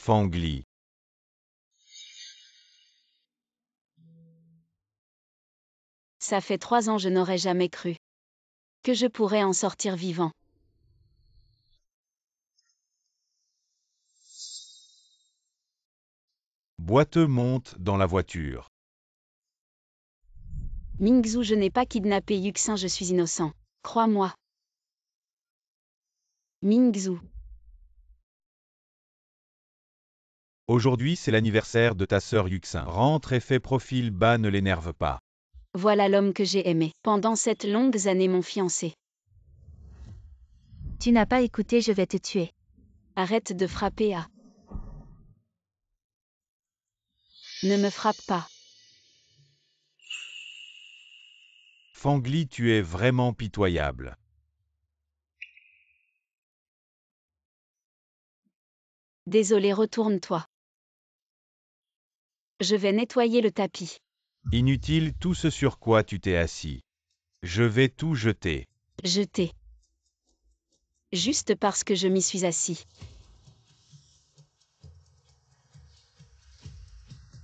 Fangli. Ça fait 3 ans, je n'aurais jamais cru que je pourrais en sortir vivant. Boiteux monte dans la voiture. Mingzhu, je n'ai pas kidnappé Yuxin, je suis innocent. Crois-moi. Mingzhu. Aujourd'hui c'est l'anniversaire de ta sœur Yuxin. Rentre et fais profil bas, ne l'énerve pas. Voilà l'homme que j'ai aimé pendant 7 longues années, mon fiancé. Tu n'as pas écouté, je vais te tuer. Arrête de frapper à. Ne me frappe pas. Fangli, tu es vraiment pitoyable. Désolé, retourne-toi. Je vais nettoyer le tapis. Inutile tout ce sur quoi tu t'es assis. Je vais tout jeter. Jeter. Juste parce que je m'y suis assis.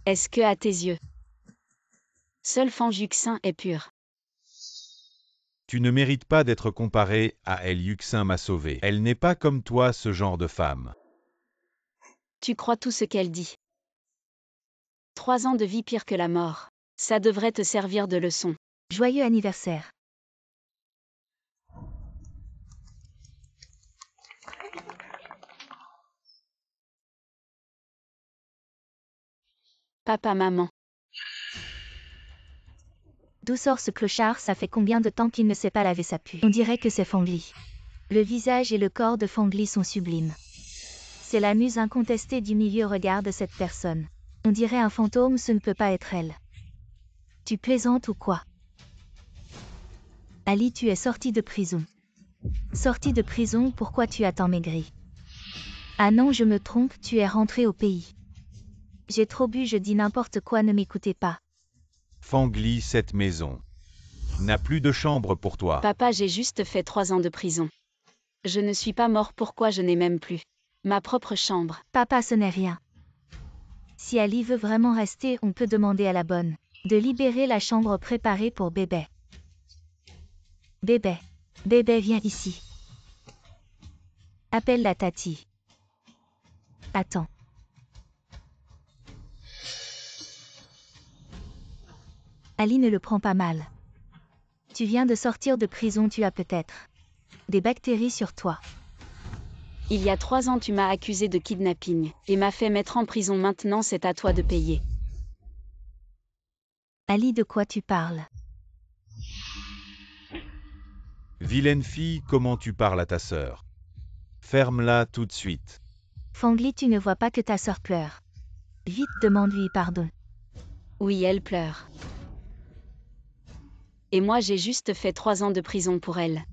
Est-ce que à tes yeux, seul Fang Yuxin est pur? Tu ne mérites pas d'être comparé à elle. Yuxin m'a sauvé. Elle n'est pas comme toi, ce genre de femme. Tu crois tout ce qu'elle dit. 3 ans de vie pire que la mort. Ça devrait te servir de leçon. Joyeux anniversaire. Papa, maman. D'où sort ce clochard? Ça fait combien de temps qu'il ne sait pas laver sa pu? On dirait que c'est Fangli. Le visage et le corps de Fangli sont sublimes. C'est la muse incontestée du milieu, regarde cette personne. On dirait un fantôme, ce ne peut pas être elle. Tu plaisantes ou quoi? Ali, tu es sorti de prison. Sorti de prison, pourquoi tu as tant maigri? Ah non, je me trompe, tu es rentré au pays. J'ai trop bu, je dis n'importe quoi, ne m'écoutez pas. Fangli, cette maison n'a plus de chambre pour toi. Papa, j'ai juste fait 3 ans de prison. Je ne suis pas mort, pourquoi je n'ai même plus ma propre chambre? Papa, ce n'est rien. Si Ali veut vraiment rester, on peut demander à la bonne de libérer la chambre préparée pour bébé. Bébé. Bébé, viens ici. Appelle la Tati. Attends. Ali ne le prend pas mal. Tu viens de sortir de prison, tu as peut-être des bactéries sur toi. Il y a 3 ans, tu m'as accusé de kidnapping et m'as fait mettre en prison. Maintenant, c'est à toi de payer. Ali, de quoi tu parles? Vilaine fille, comment tu parles à ta sœur? Ferme-la tout de suite. Fangli, tu ne vois pas que ta sœur pleure. Vite, demande-lui pardon. Oui, elle pleure. Et moi, j'ai juste fait 3 ans de prison pour elle.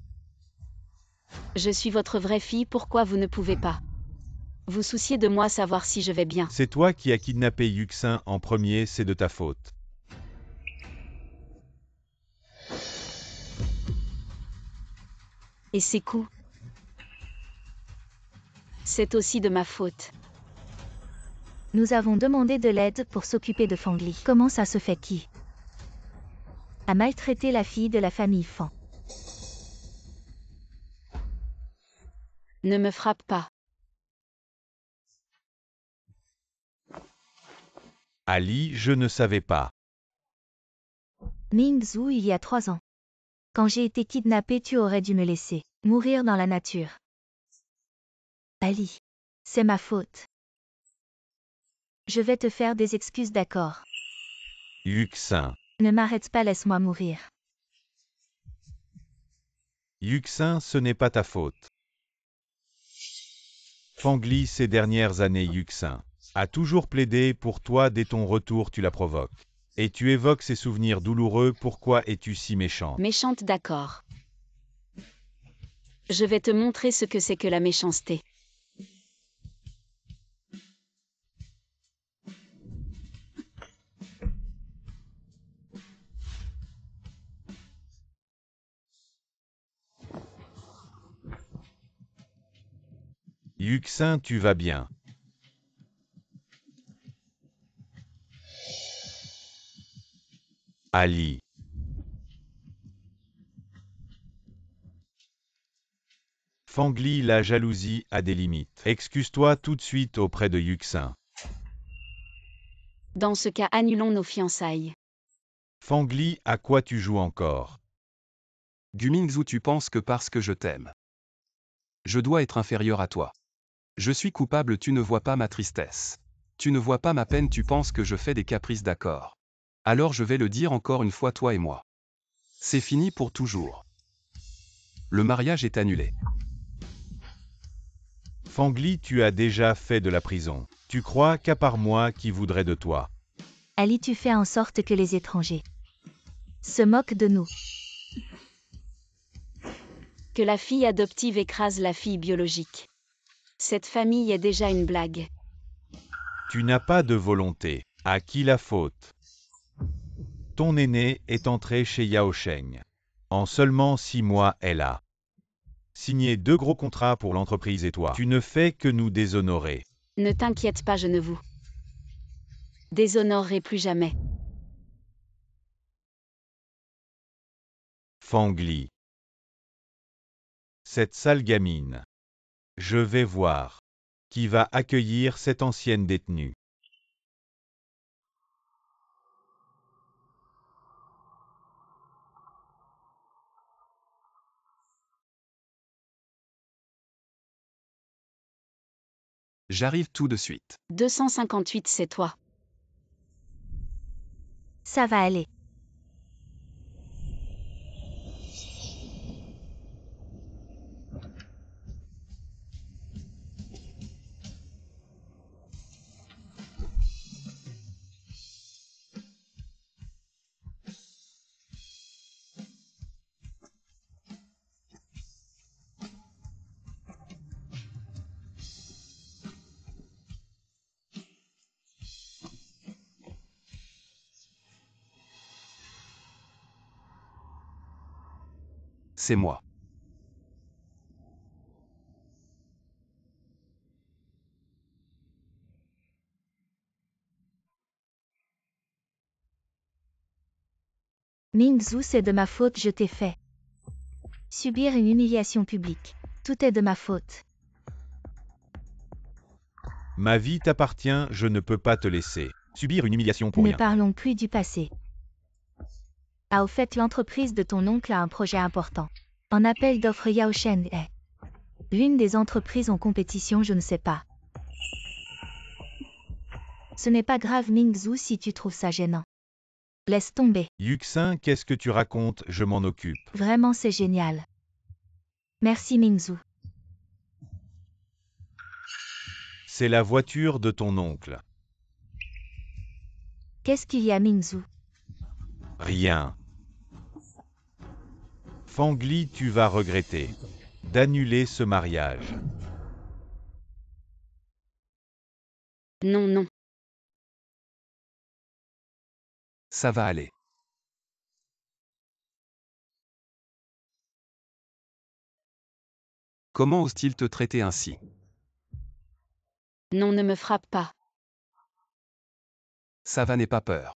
Je suis votre vraie fille, pourquoi vous ne pouvez pas vous soucier de moi, savoir si je vais bien? C'est toi qui as kidnappé Yuxin en premier, c'est de ta faute. Et ses coups, c'est aussi de ma faute. Nous avons demandé de l'aide pour s'occuper de Fangli. Comment ça se fait? Qui a maltraité la fille de la famille Fan? Ne me frappe pas. Ali, je ne savais pas. Mingzhu, il y a 3 ans. Quand j'ai été kidnappée, tu aurais dû me laisser mourir dans la nature. Ali, c'est ma faute. Je vais te faire des excuses, d'accord? Yuxin. Ne m'arrête pas, laisse-moi mourir. Yuxin, ce n'est pas ta faute. Fangli, ces dernières années, Yuxin a toujours plaidé pour toi. Dès ton retour, tu la provoques. Et tu évoques ses souvenirs douloureux. Pourquoi es-tu si méchant? Méchante, d'accord. Je vais te montrer ce que c'est que la méchanceté. Yuxin, tu vas bien? Ali. Fangli, la jalousie a des limites. Excuse-toi tout de suite auprès de Yuxin. Dans ce cas, annulons nos fiançailles. Fangli, à quoi tu joues encore? Du Mingzhu, tu penses que parce que je t'aime, je dois être inférieur à toi. Je suis coupable, tu ne vois pas ma tristesse. Tu ne vois pas ma peine, tu penses que je fais des caprices, d'accord. Alors je vais le dire encore une fois, toi et moi. C'est fini pour toujours. Le mariage est annulé. Fangli, tu as déjà fait de la prison. Tu crois qu'à part moi qui voudrais de toi? Ali, tu fais en sorte que les étrangers se moquent de nous. Que la fille adoptive écrase la fille biologique. Cette famille est déjà une blague. Tu n'as pas de volonté. À qui la faute? Ton aîné est entré chez Yao Sheng. En seulement 6 mois, elle a signé 2 gros contrats pour l'entreprise et toi. Tu ne fais que nous déshonorer. Ne t'inquiète pas, je ne vous déshonorerai plus jamais. Fangli. Cette sale gamine. Je vais voir. Qui va accueillir cette ancienne détenue? J'arrive tout de suite. 258, c'est toi. Ça va aller. C'est moi. Mingzhu, c'est de ma faute, je t'ai fait subir une humiliation publique. Tout est de ma faute. Ma vie t'appartient, je ne peux pas te laisser subir une humiliation pour Ne rien. parlons plus du passé. Ah, au fait, l'entreprise de ton oncle a un projet important. En appel d'offres, Yao Sheng est l'une des entreprises en compétition, je ne sais pas. Ce n'est pas grave, Mingzhu, si tu trouves ça gênant. Laisse tomber. Yuxin, qu'est-ce que tu racontes? Je m'en occupe. Vraiment, c'est génial. Merci, Mingzhu. C'est la voiture de ton oncle. Qu'est-ce qu'il y a, Mingzhu? Rien. Fangli, tu vas regretter d'annuler ce mariage. Non, non. Ça va aller. Comment ose-t-il te traiter ainsi? Non, ne me frappe pas. Ça va, n'aie pas peur.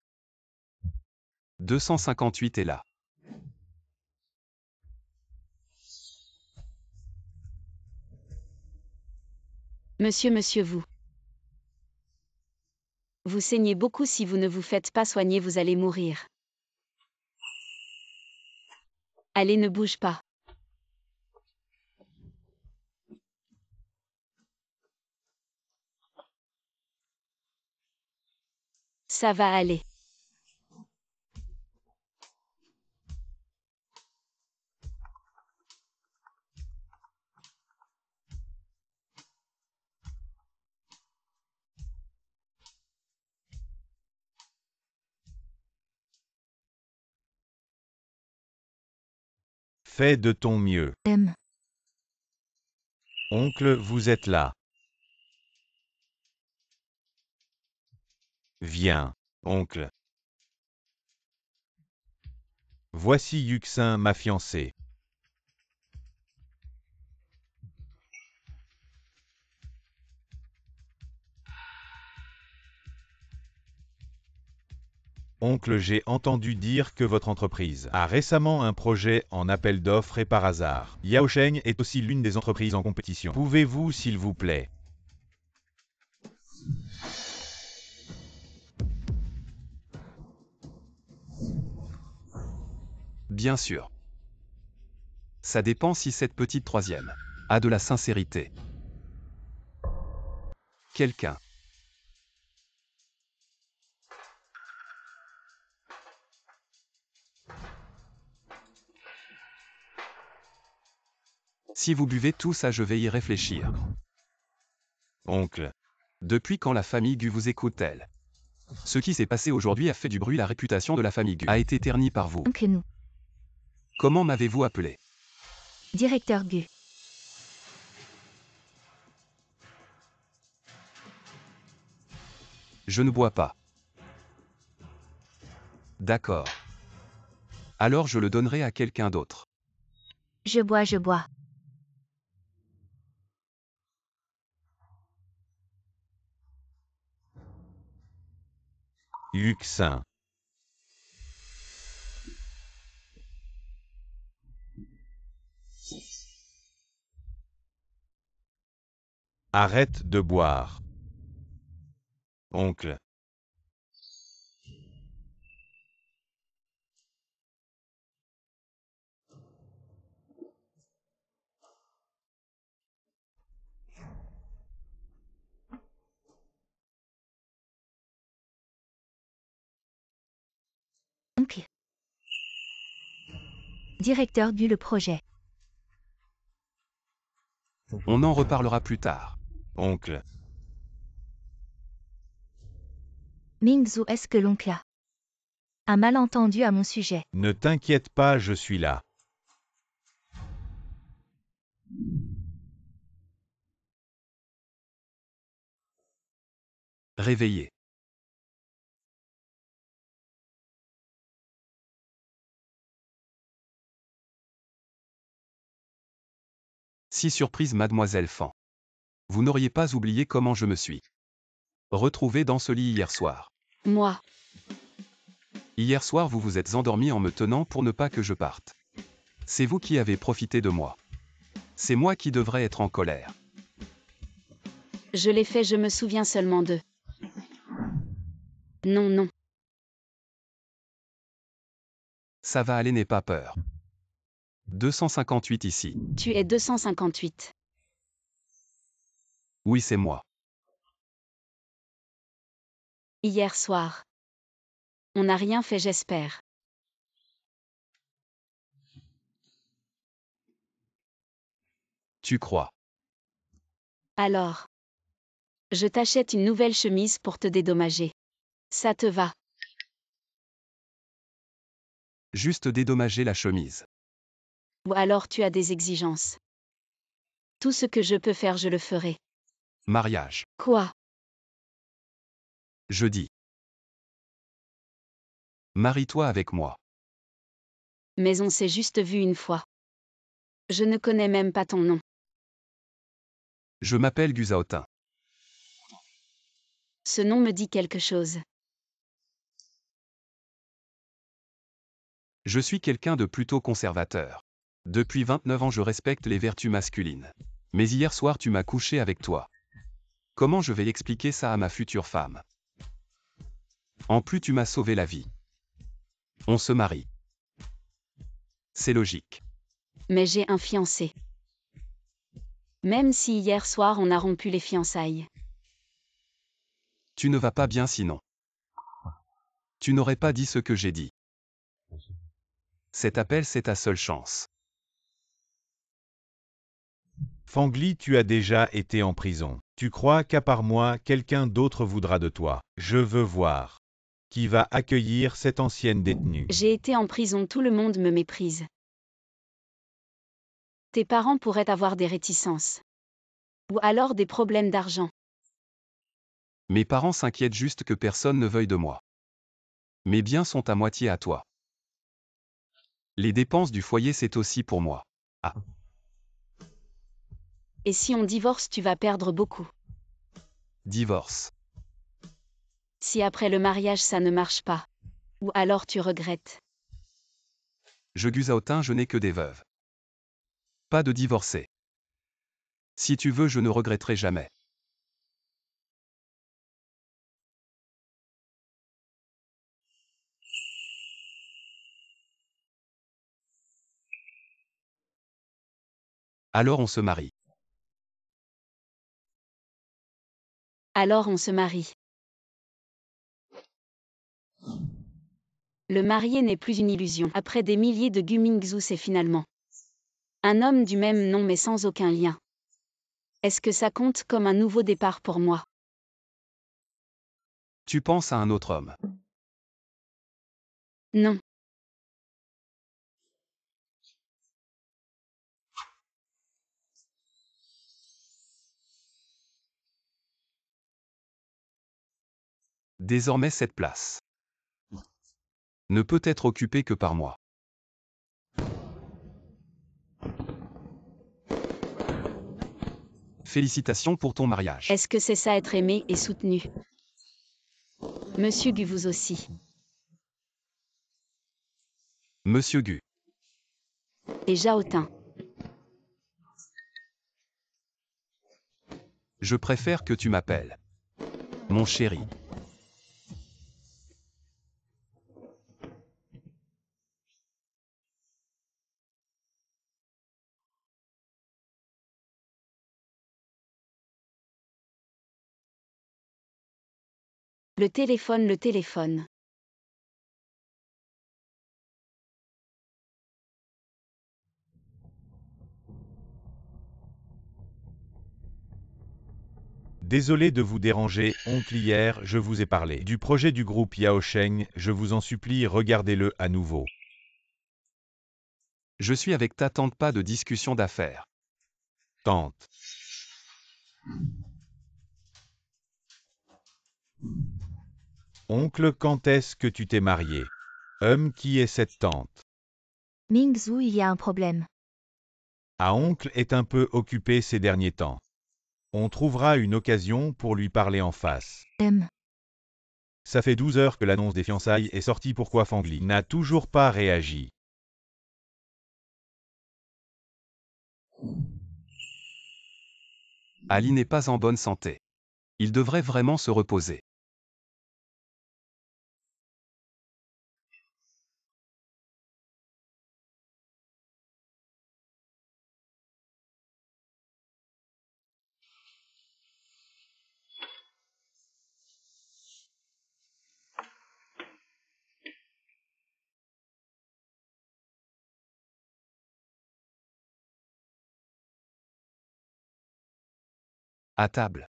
258 est là. Monsieur, vous. Vous saignez beaucoup, si vous ne vous faites pas soigner, vous allez mourir. Allez, ne bouge pas. Ça va aller. Fais de ton mieux. M. Oncle, vous êtes là. Viens, oncle. Voici Yuxin, ma fiancée. Oncle, j'ai entendu dire que votre entreprise a récemment un projet en appel d'offres et par hasard, Yaosheng est aussi l'une des entreprises en compétition. Pouvez-vous, s'il vous plaît, Bien sûr. Ça dépend si cette petite troisième a de la sincérité. Quelqu'un. Si vous buvez tout ça, je vais y réfléchir. oncle? Depuis quand la famille Gu vous écoute-t-elle? Ce qui s'est passé aujourd'hui a fait du bruit. La réputation de la famille Gu a été ternie par vous. Oncle nous. Comment m'avez-vous appelé? Directeur Gu. Je ne bois pas. D'accord. Alors je le donnerai à quelqu'un d'autre. Je bois, je bois. Yuxin. Arrête de boire. Oncle. Oncle. Directeur Gu le projet. On en reparlera plus tard. Oncle. Mingzhu, est-ce que l'oncle a un malentendu à mon sujet? Ne t'inquiète pas, je suis là. Réveillé. Si surprise, mademoiselle Fan. Vous n'auriez pas oublié comment je me suis retrouvé dans ce lit hier soir. Moi. Hier soir, vous vous êtes endormi en me tenant pour ne pas que je parte. C'est vous qui avez profité de moi. C'est moi qui devrais être en colère. Je l'ai fait, je me souviens seulement d'eux. Non, non. Ça va aller, n'aie pas peur. 258 ici. Tu es 258. Oui, c'est moi. Hier soir. On n'a rien fait, j'espère. Tu crois? Alors. Je t'achète une nouvelle chemise pour te dédommager. Ça te va? Juste dédommager la chemise. Ou alors tu as des exigences. Tout ce que je peux faire, je le ferai. Mariage. Quoi? Je dis. Marie-toi avec moi. Mais on s'est juste vu une fois. Je ne connais même pas ton nom. Je m'appelle Gu Zhaotin. Ce nom me dit quelque chose. Je suis quelqu'un de plutôt conservateur. Depuis 29 ans, je respecte les vertus masculines. Mais hier soir, tu m'as couché avec toi. Comment je vais expliquer ça à ma future femme? En plus, tu m'as sauvé la vie. On se marie. C'est logique. Mais j'ai un fiancé. Même si hier soir on a rompu les fiançailles. Tu ne vas pas bien sinon. Tu n'aurais pas dit ce que j'ai dit. Cet appel, c'est ta seule chance. Fangli, tu as déjà été en prison. Tu crois qu'à part moi, quelqu'un d'autre voudra de toi. Je veux voir. Qui va accueillir cette ancienne détenue? J'ai été en prison, tout le monde me méprise. Tes parents pourraient avoir des réticences. Ou alors des problèmes d'argent. Mes parents s'inquiètent juste que personne ne veuille de moi. Mes biens sont à moitié à toi. Les dépenses du foyer, c'est aussi pour moi. Ah. Et si on divorce, tu vas perdre beaucoup. Divorce. Si après le mariage ça ne marche pas. Ou alors tu regrettes. Je Gusaotin, je n'ai que des veuves. Pas de divorcés. Si tu veux, je ne regretterai jamais. Alors on se marie. Alors on se marie. Le marié n'est plus une illusion. Après des milliers de Gumingzhu, c'est finalement un homme du même nom mais sans aucun lien. Est-ce que ça compte comme un nouveau départ pour moi? Tu penses à un autre homme. Non. Désormais cette place ne peut être occupée que par moi. Félicitations pour ton mariage. Est-ce que c'est ça être aimé et soutenu? Monsieur Gu, vous aussi. Monsieur Gu. Et Jaotin. Je préfère que tu m'appelles mon chéri. Le téléphone. Désolé de vous déranger, oncle, hier, je vous ai parlé du projet du groupe Yaosheng, je vous en supplie, regardez-le à nouveau. Je suis avec ta tante, pas de discussion d'affaires. Tante. Oncle, quand est-ce que tu t'es marié? Qui est cette tante? Mingzhu, il y a un problème. Ah, oncle est un peu occupé ces derniers temps. On trouvera une occasion pour lui parler en face. Ça fait 12 heures que l'annonce des fiançailles est sortie, pourquoi Fangli n'a toujours pas réagi? Ali n'est pas en bonne santé. Il devrait vraiment se reposer. À table.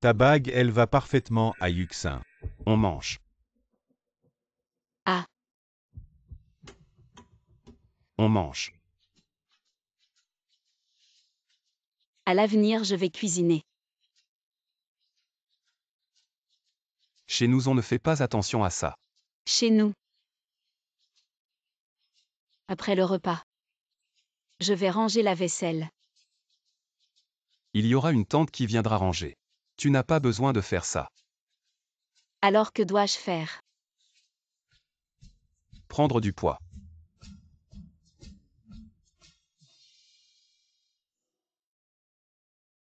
Ta bague, elle va parfaitement à Yuxin. On mange. Ah. On mange. À l'avenir, je vais cuisiner. Chez nous, on ne fait pas attention à ça. Chez nous. Après le repas. Je vais ranger la vaisselle. Il y aura une tante qui viendra ranger. Tu n'as pas besoin de faire ça. Alors que dois-je faire? Prendre du poids.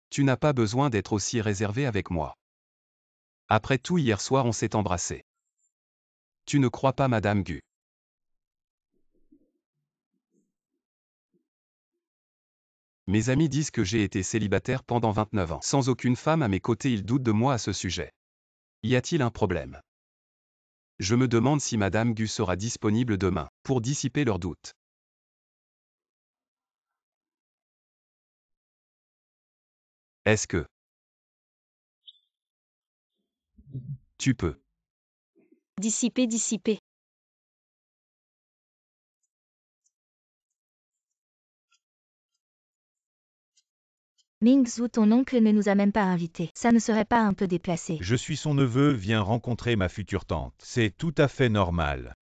Tu n'as pas besoin d'être aussi réservé avec moi. Après tout, hier soir, on s'est embrassé. Tu ne crois pas, Madame Gu? Mes amis disent que j'ai été célibataire pendant 29 ans. Sans aucune femme à mes côtés, ils doutent de moi à ce sujet. Y a-t-il un problème? Je me demande si Madame Gu sera disponible demain, pour dissiper leurs doutes. Est-ce que tu peux? Dissiper. Mingzhu, ton oncle ne nous a même pas invités. Ça ne serait pas un peu déplacé? Je suis son neveu, viens rencontrer ma future tante. C'est tout à fait normal.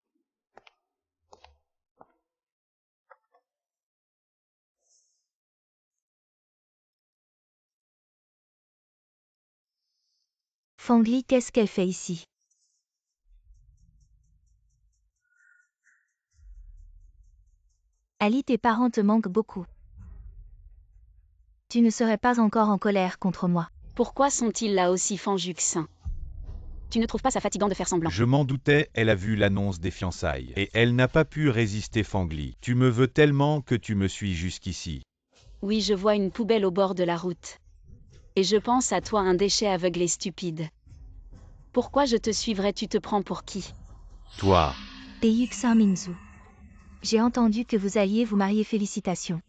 Fangli, qu'est-ce qu'elle fait ici? Ali, tes parents te manquent beaucoup. Tu ne serais pas encore en colère contre moi. Pourquoi sont-ils là aussi, Fan Juxin? Tu ne trouves pas ça fatigant de faire semblant? Je m'en doutais, elle a vu l'annonce des fiançailles. Et elle n'a pas pu résister Fangli. Tu me veux tellement que tu me suis jusqu'ici. Oui, je vois une poubelle au bord de la route. Et je pense à toi, un déchet aveugle et stupide. Pourquoi je te suivrais? Tu te prends pour qui? Toi. Et Yuxin Mingzhu. J'ai entendu que vous alliez vous marier, félicitations.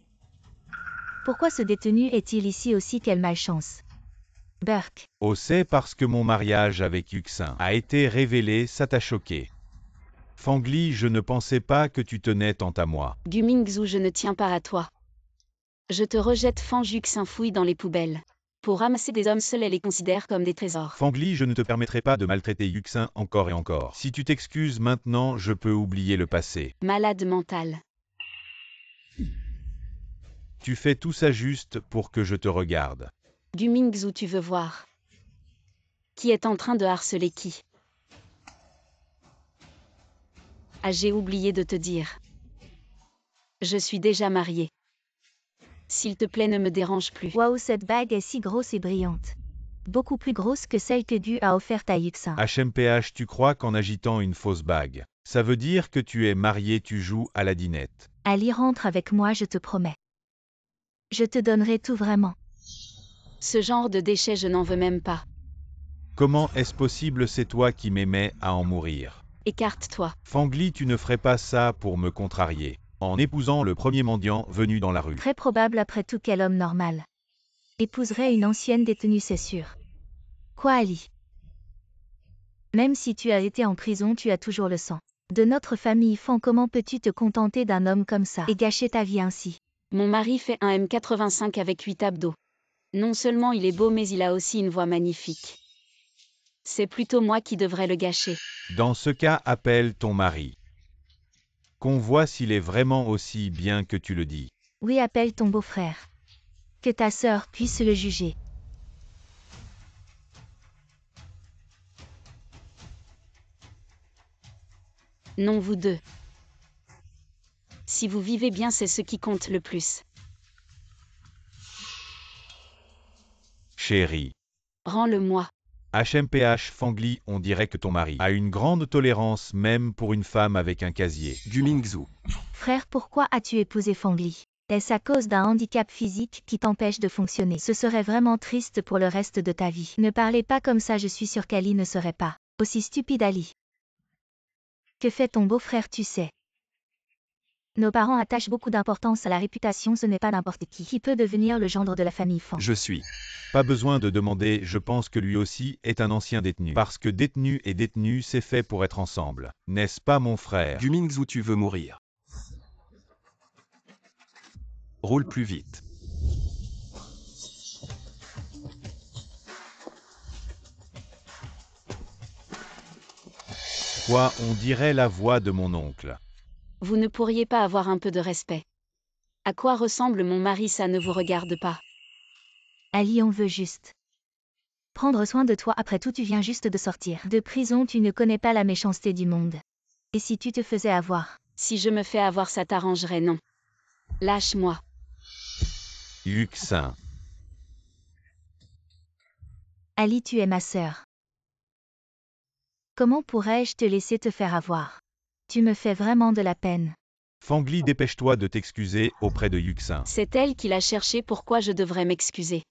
Pourquoi ce détenu est-il ici aussi? Quelle malchance. Burke. Oh, c'est parce que mon mariage avec Yuxin a été révélé, ça t'a choqué. Fangli, je ne pensais pas que tu tenais tant à moi. Gumingzhu, je ne tiens pas à toi. Je te rejette. Fan Juxin fouille dans les poubelles. Pour ramasser des hommes seuls, elle les considère comme des trésors. Fangli, je ne te permettrai pas de maltraiter Yuxin encore et encore. Si tu t'excuses maintenant, je peux oublier le passé. Malade mental. Tu fais tout ça juste pour que je te regarde. Gumingzhu, tu veux voir? Qui est en train de harceler qui? Ah, j'ai oublié de te dire. Je suis déjà mariée. S'il te plaît, ne me dérange plus. Waouh, cette bague est si grosse et brillante. Beaucoup plus grosse que celle que Du a offerte à Yuxin. HMPH, tu crois qu'en agitant une fausse bague, ça veut dire que tu es marié, tu joues à la dinette. Ali, rentre avec moi, je te promets. Je te donnerai tout, vraiment. Ce genre de déchet, je n'en veux même pas. Comment est-ce possible? C'est toi qui m'aimais à en mourir. Écarte-toi. Fangli, tu ne ferais pas ça pour me contrarier, en épousant le premier mendiant venu dans la rue. Très probable, après tout, quel homme normal épouserait une ancienne détenue, c'est sûr. Quoi, Ali? Même si tu as été en prison, tu as toujours le sang de notre famille. Fan, comment peux-tu te contenter d'un homme comme ça et gâcher ta vie ainsi? Mon mari fait un M85 avec 8 abdos. Non seulement il est beau, mais il a aussi une voix magnifique. C'est plutôt moi qui devrais le gâcher. Dans ce cas, appelle ton mari. Qu'on voit s'il est vraiment aussi bien que tu le dis. Oui, appelle ton beau-frère. Que ta sœur puisse le juger. Non, vous deux. Si vous vivez bien, c'est ce qui compte le plus. Chérie. Rends-le-moi. HMPH Fangli, on dirait que ton mari a une grande tolérance même pour une femme avec un casier. Gumingzhu. Frère, pourquoi as-tu épousé Fangli? Est-ce à cause d'un handicap physique qui t'empêche de fonctionner? Ce serait vraiment triste pour le reste de ta vie. Ne parlez pas comme ça, je suis sûre qu'Ali ne serait pas aussi stupide. Ali. Que fait ton beau-frère, tu sais? Nos parents attachent beaucoup d'importance à la réputation, ce n'est pas n'importe qui peut devenir le gendre de la famille Fan. Je suis. Pas besoin de demander, je pense que lui aussi est un ancien détenu. Parce que détenu et détenu, c'est fait pour être ensemble. N'est-ce pas mon frère? Gumingzhu, tu veux mourir. Roule plus vite. Quoi, on dirait la voix de mon oncle. Vous ne pourriez pas avoir un peu de respect? À quoi ressemble mon mari? Ça ne vous regarde pas. Ali, on veut juste prendre soin de toi. Après tout, tu viens juste de sortir de prison, tu ne connais pas la méchanceté du monde. Et si tu te faisais avoir? Si je me fais avoir, ça t'arrangerait? Non. Lâche-moi. Yuxin. Ali, tu es ma sœur. Comment pourrais-je te laisser te faire avoir? Tu me fais vraiment de la peine. Fangli, dépêche-toi de t'excuser auprès de Yuxin. C'est elle qui l'a cherché, pourquoi je devrais m'excuser?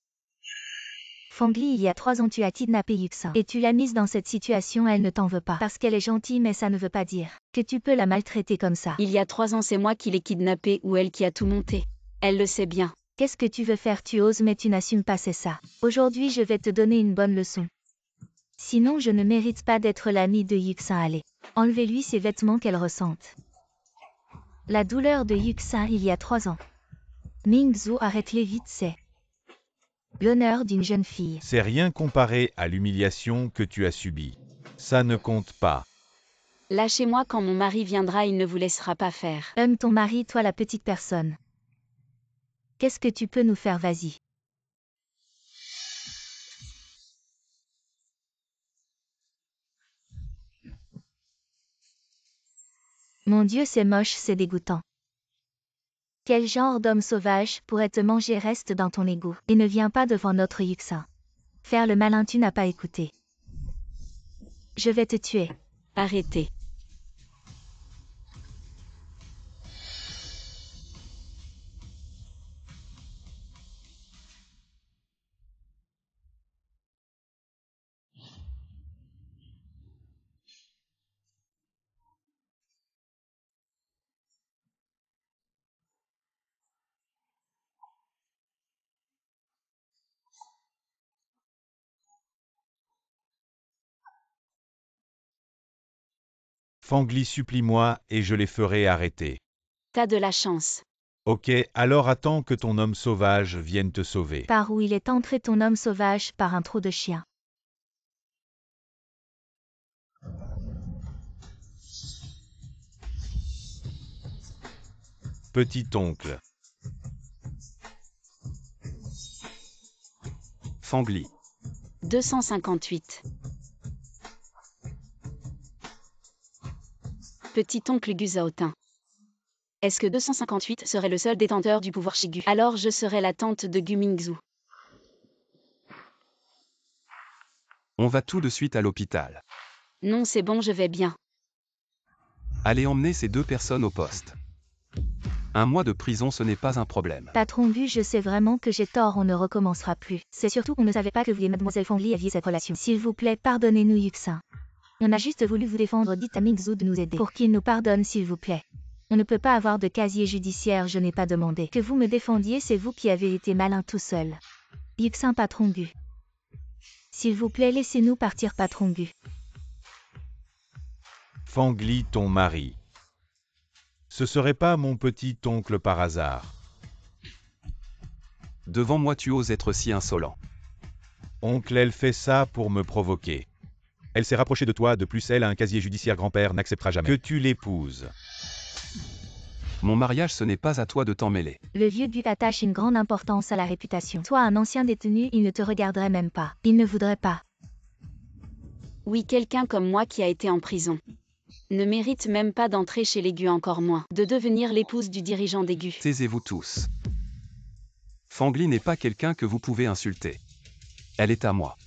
Fangli, il y a 3 ans, tu as kidnappé Yuxin. Et tu l'as mise dans cette situation, elle ne t'en veut pas. Parce qu'elle est gentille, mais ça ne veut pas dire que tu peux la maltraiter comme ça. Il y a 3 ans, c'est moi qui l'ai kidnappée ou elle qui a tout monté. Elle le sait bien. Qu'est-ce que tu veux faire? Tu oses mais tu n'assumes pas, c'est ça. Aujourd'hui, je vais te donner une bonne leçon. Sinon, je ne mérite pas d'être l'amie de Yuxin. Allez, enlevez-lui ses vêtements qu'elle ressente. La douleur de Yuxin il y a 3 ans. Mingzhu, arrête-les vite, c'est l'honneur d'une jeune fille. C'est rien comparé à l'humiliation que tu as subie. Ça ne compte pas. Lâchez-moi, quand mon mari viendra, il ne vous laissera pas faire. Ton mari, toi la petite personne. Qu'est-ce que tu peux nous faire? Vas-y. Mon Dieu, c'est moche, c'est dégoûtant. Quel genre d'homme sauvage pourrait te manger? Reste dans ton égout, et ne viens pas devant notre Yuxin. Faire le malin, tu n'as pas écouté. Je vais te tuer. Arrêtez. Fangli, supplie-moi et je les ferai arrêter. T'as de la chance. Ok, alors attends que ton homme sauvage vienne te sauver. Par où il est entré ton homme sauvage? Par un trou de chien. Petit oncle. Fangli. 258. Petit oncle Guzaotin. Est-ce que 258 serait le seul détenteur du pouvoir chez Gu? Alors je serais la tante de Gu Mingzhu. On va tout de suite à l'hôpital. Non, c'est bon, je vais bien. Allez emmener ces deux personnes au poste. 1 mois de prison, ce n'est pas un problème. Patron Gu, je sais vraiment que j'ai tort, on ne recommencera plus. C'est surtout qu'on ne savait pas que vous et mademoiselle Fangli aviez cette relation. S'il vous plaît, pardonnez-nous Yuxin. On a juste voulu vous défendre, dites à Mingzhu de nous aider. Pour qu'il nous pardonne s'il vous plaît. On ne peut pas avoir de casier judiciaire, je n'ai pas demandé. Que vous me défendiez, c'est vous qui avez été malin tout seul. Yuxin, patron Gu. S'il vous plaît, laissez-nous partir, patron Gu. Fangli, ton mari. Ce serait pas mon petit oncle par hasard. Devant moi, tu oses être si insolent. Oncle, elle fait ça pour me provoquer. Elle s'est rapprochée de toi, de plus elle a un casier judiciaire, grand-père n'acceptera jamais que tu l'épouses. Mon mariage, ce n'est pas à toi de t'en mêler. Le vieux Gu attache une grande importance à la réputation. Toi, un ancien détenu, il ne te regarderait même pas. Il ne voudrait pas. Oui, quelqu'un comme moi qui a été en prison. Ne mérite même pas d'entrer chez les Gu, encore moins de devenir l'épouse du dirigeant des Gu. Taisez-vous tous. Fangli n'est pas quelqu'un que vous pouvez insulter. Elle est à moi.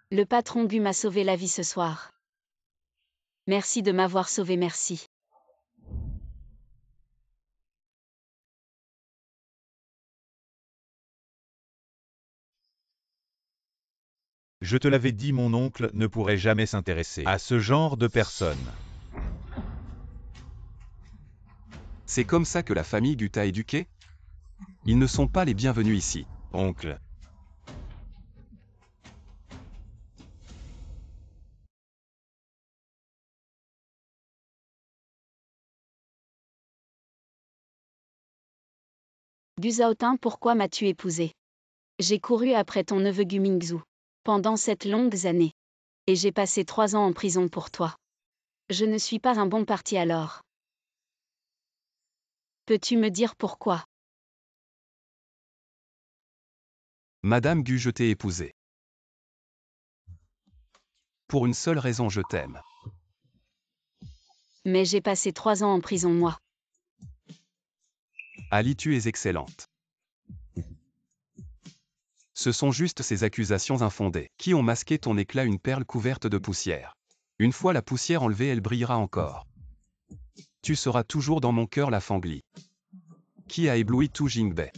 Le patron Gu m'a sauvé la vie ce soir. Merci de m'avoir sauvé, merci. Je te l'avais dit, mon oncle ne pourrait jamais s'intéresser à ce genre de personnes. C'est comme ça que la famille Gu t'a éduqué? Ils ne sont pas les bienvenus ici. Oncle. Guzaotin, pourquoi m'as-tu épousé? J'ai couru après ton neveu Gu Mingzhu pendant cette longue année. Et j'ai passé 3 ans en prison pour toi. Je ne suis pas un bon parti alors. Peux-tu me dire pourquoi? Madame Gu, je t'ai épousée. Pour une seule raison, je t'aime. Mais j'ai passé 3 ans en prison, moi. Ali, tu es excellente. Ce sont juste ces accusations infondées qui ont masqué ton éclat, une perle couverte de poussière. Une fois la poussière enlevée, elle brillera encore. Tu seras toujours dans mon cœur, la Fangli. Qui a ébloui tout Jingbei.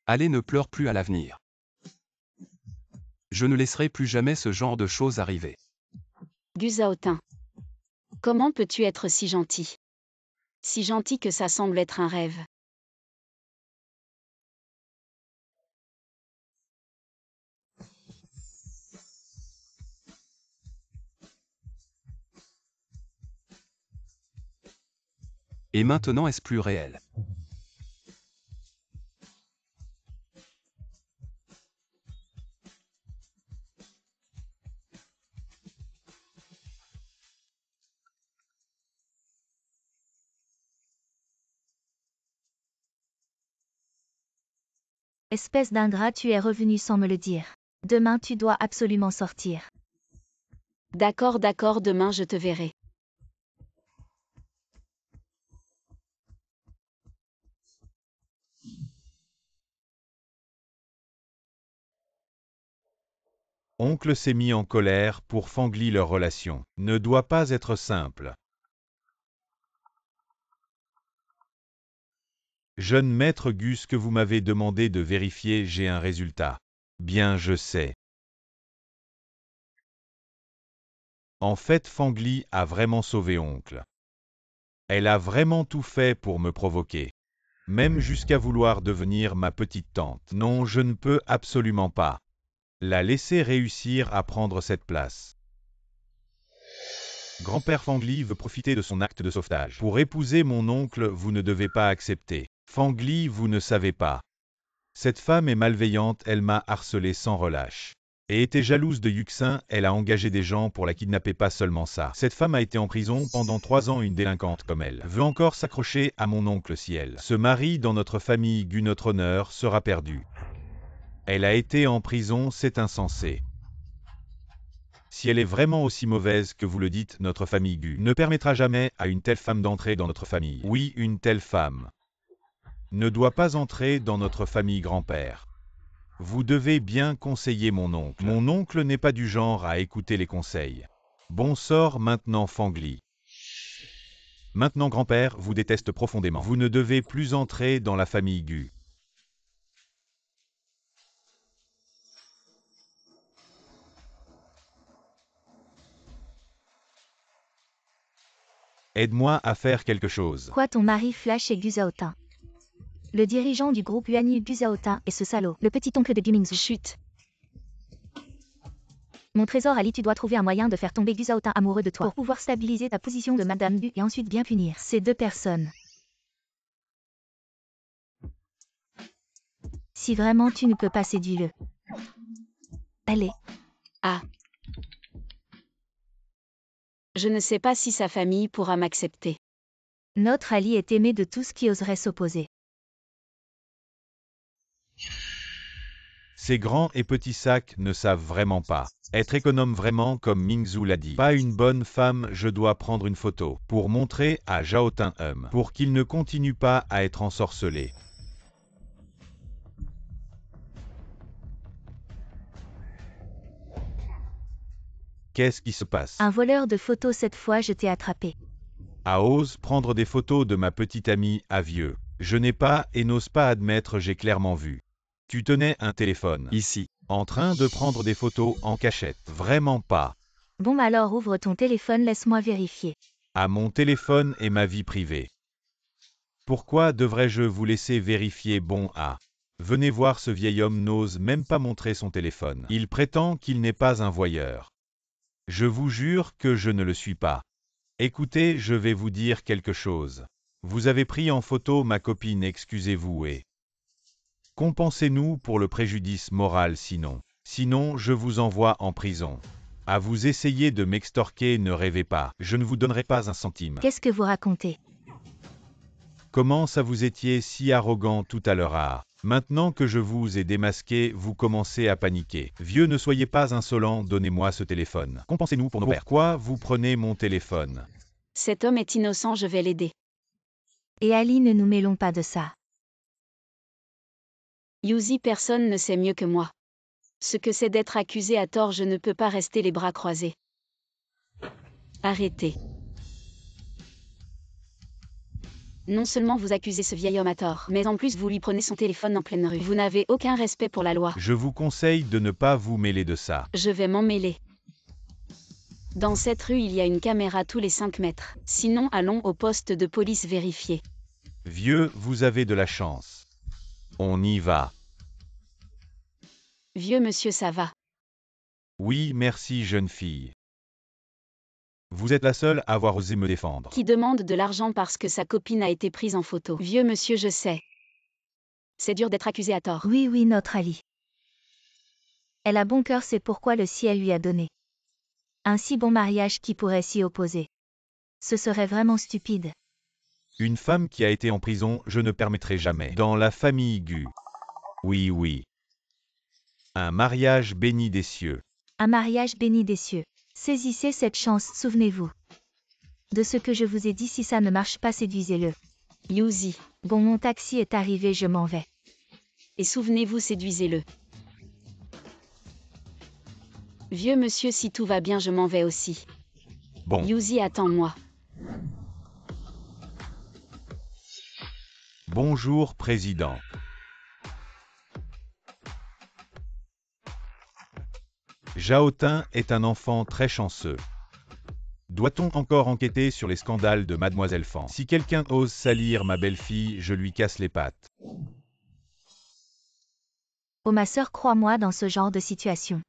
Allez, ne pleure plus à l'avenir. Je ne laisserai plus jamais ce genre de choses arriver. Guzaotin. Comment peux-tu être si gentil? Si gentil que ça semble être un rêve. Et maintenant, est-ce plus réel? Espèce d'ingrat, tu es revenu sans me le dire. Demain, tu dois absolument sortir. D'accord, d'accord, demain je te verrai. Oncle s'est mis en colère pour Fangli leur relation. Ne doit pas être simple. Jeune maître Gus, que vous m'avez demandé de vérifier, j'ai un résultat. Bien, je sais. En fait, Fangli a vraiment sauvé oncle. Elle a vraiment tout fait pour me provoquer. Même jusqu'à vouloir devenir ma petite tante. Non, je ne peux absolument pas la laisser réussir à prendre cette place. Grand-père Fangli veut profiter de son acte de sauvetage. Pour épouser mon oncle, vous ne devez pas accepter. Fangli, vous ne savez pas. Cette femme est malveillante, elle m'a harcelé sans relâche. Et était jalouse de Yuxin, elle a engagé des gens pour la kidnapper, pas seulement ça. Cette femme a été en prison pendant 3 ans, une délinquante comme elle. Veut encore s'accrocher à mon oncle. Si elle se marie dans notre famille, Gu, notre honneur sera perdu. Elle a été en prison, c'est insensé. Si elle est vraiment aussi mauvaise que vous le dites, notre famille Gu ne permettra jamais à une telle femme d'entrer dans notre famille. Oui, une telle femme ne doit pas entrer dans notre famille, grand-père. Vous devez bien conseiller mon oncle. Mon oncle n'est pas du genre à écouter les conseils. Bon sort maintenant, Fangli. Maintenant, grand-père vous déteste profondément. Vous ne devez plus entrer dans la famille Gu. Aide-moi à faire quelque chose. Quoi, ton mari Flash et Gu Zhaotin? Le dirigeant du groupe Yuanyu, Gu Zhaotin, et ce salaud, le petit-oncle de Gu Mingzhu. Chut. Mon trésor Ali, tu dois trouver un moyen de faire tomber Gu Zhaotin amoureux de toi pour pouvoir stabiliser ta position de Madame Gu et ensuite bien punir ces deux personnes. Si vraiment tu ne peux pas, séduis-le. Allez. Ah. Je ne sais pas si sa famille pourra m'accepter. Notre Ali est aimé de tous qui oseraient s'opposer. Ces grands et petits sacs ne savent vraiment pas être économe, vraiment, comme Mingzhu l'a dit. Pas une bonne femme, je dois prendre une photo pour montrer à Zhaotin pour qu'il ne continue pas à être ensorcelé. Qu'est-ce qui se passe? Un voleur de photos, cette fois je t'ai attrapé. Ose prendre des photos de ma petite amie à vieux. Je n'ai pas et n'ose pas admettre, j'ai clairement vu. Tu tenais un téléphone Ici. en train de prendre des photos en cachette. Vraiment pas. Bon, alors ouvre ton téléphone, laisse-moi vérifier. À mon téléphone et ma vie privée. Pourquoi devrais-je vous laisser vérifier? Bon, venez voir, ce vieil homme n'ose même pas montrer son téléphone. Il prétend qu'il n'est pas un voyeur. Je vous jure que je ne le suis pas. Écoutez, je vais vous dire quelque chose. Vous avez pris en photo ma copine, excusez-vous et compensez-nous pour le préjudice moral, sinon je vous envoie en prison. À vous essayer de m'extorquer, ne rêvez pas, je ne vous donnerai pas un centime. Qu'est-ce que vous racontez? Comment ça, vous étiez si arrogant tout à l'heure? Maintenant que je vous ai démasqué, vous commencez à paniquer. Vieux, ne soyez pas insolent, donnez-moi ce téléphone. Compensez-nous pour nos pertes. Pourquoi vous prenez mon téléphone? Cet homme est innocent, je vais l'aider. Et Ali, ne nous mêlons pas de ça. Yuzi, personne ne sait mieux que moi ce que c'est d'être accusé à tort, je ne peux pas rester les bras croisés. Arrêtez. Non seulement vous accusez ce vieil homme à tort, mais en plus vous lui prenez son téléphone en pleine rue. Vous n'avez aucun respect pour la loi. Je vous conseille de ne pas vous mêler de ça. Je vais m'en mêler. Dans cette rue, il y a une caméra tous les 5 mètres. Sinon, allons au poste de police vérifier. Vieux, vous avez de la chance. On y va. Vieux monsieur, ça va. Oui, merci, jeune fille. Vous êtes la seule à avoir osé me défendre. Qui demande de l'argent parce que sa copine a été prise en photo. Vieux monsieur, je sais. C'est dur d'être accusé à tort. Oui, oui, notre Ali. Elle a bon cœur, c'est pourquoi le ciel lui a donné un si bon mariage qui pourrait s'y opposer. Ce serait vraiment stupide. Une femme qui a été en prison, je ne permettrai jamais. Dans la famille Gu. Oui, oui. Un mariage béni des cieux. Un mariage béni des cieux. Saisissez cette chance, souvenez-vous de ce que je vous ai dit, si ça ne marche pas, séduisez-le. Yuzi. Bon, mon taxi est arrivé, je m'en vais. Et souvenez-vous, séduisez-le. Vieux monsieur, si tout va bien, je m'en vais aussi. Bon. Yuzi, attends-moi. Bonjour, président. Jaotin est un enfant très chanceux. Doit-on encore enquêter sur les scandales de Mademoiselle Fan? Si quelqu'un ose salir ma belle-fille, je lui casse les pattes. Oh ma sœur, crois-moi dans ce genre de situation.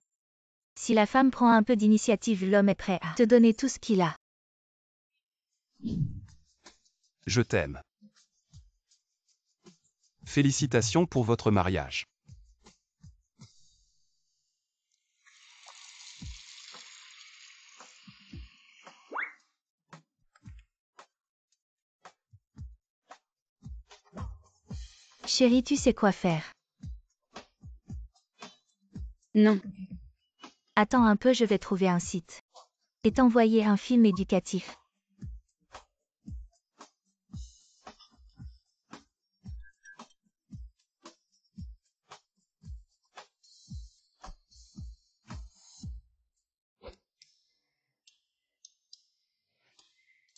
Si la femme prend un peu d'initiative, l'homme est prêt à te donner tout ce qu'il a. Je t'aime. Félicitations pour votre mariage. Chérie, tu sais quoi faire. Non. Attends un peu, je vais trouver un site. Et t'envoyer un film éducatif.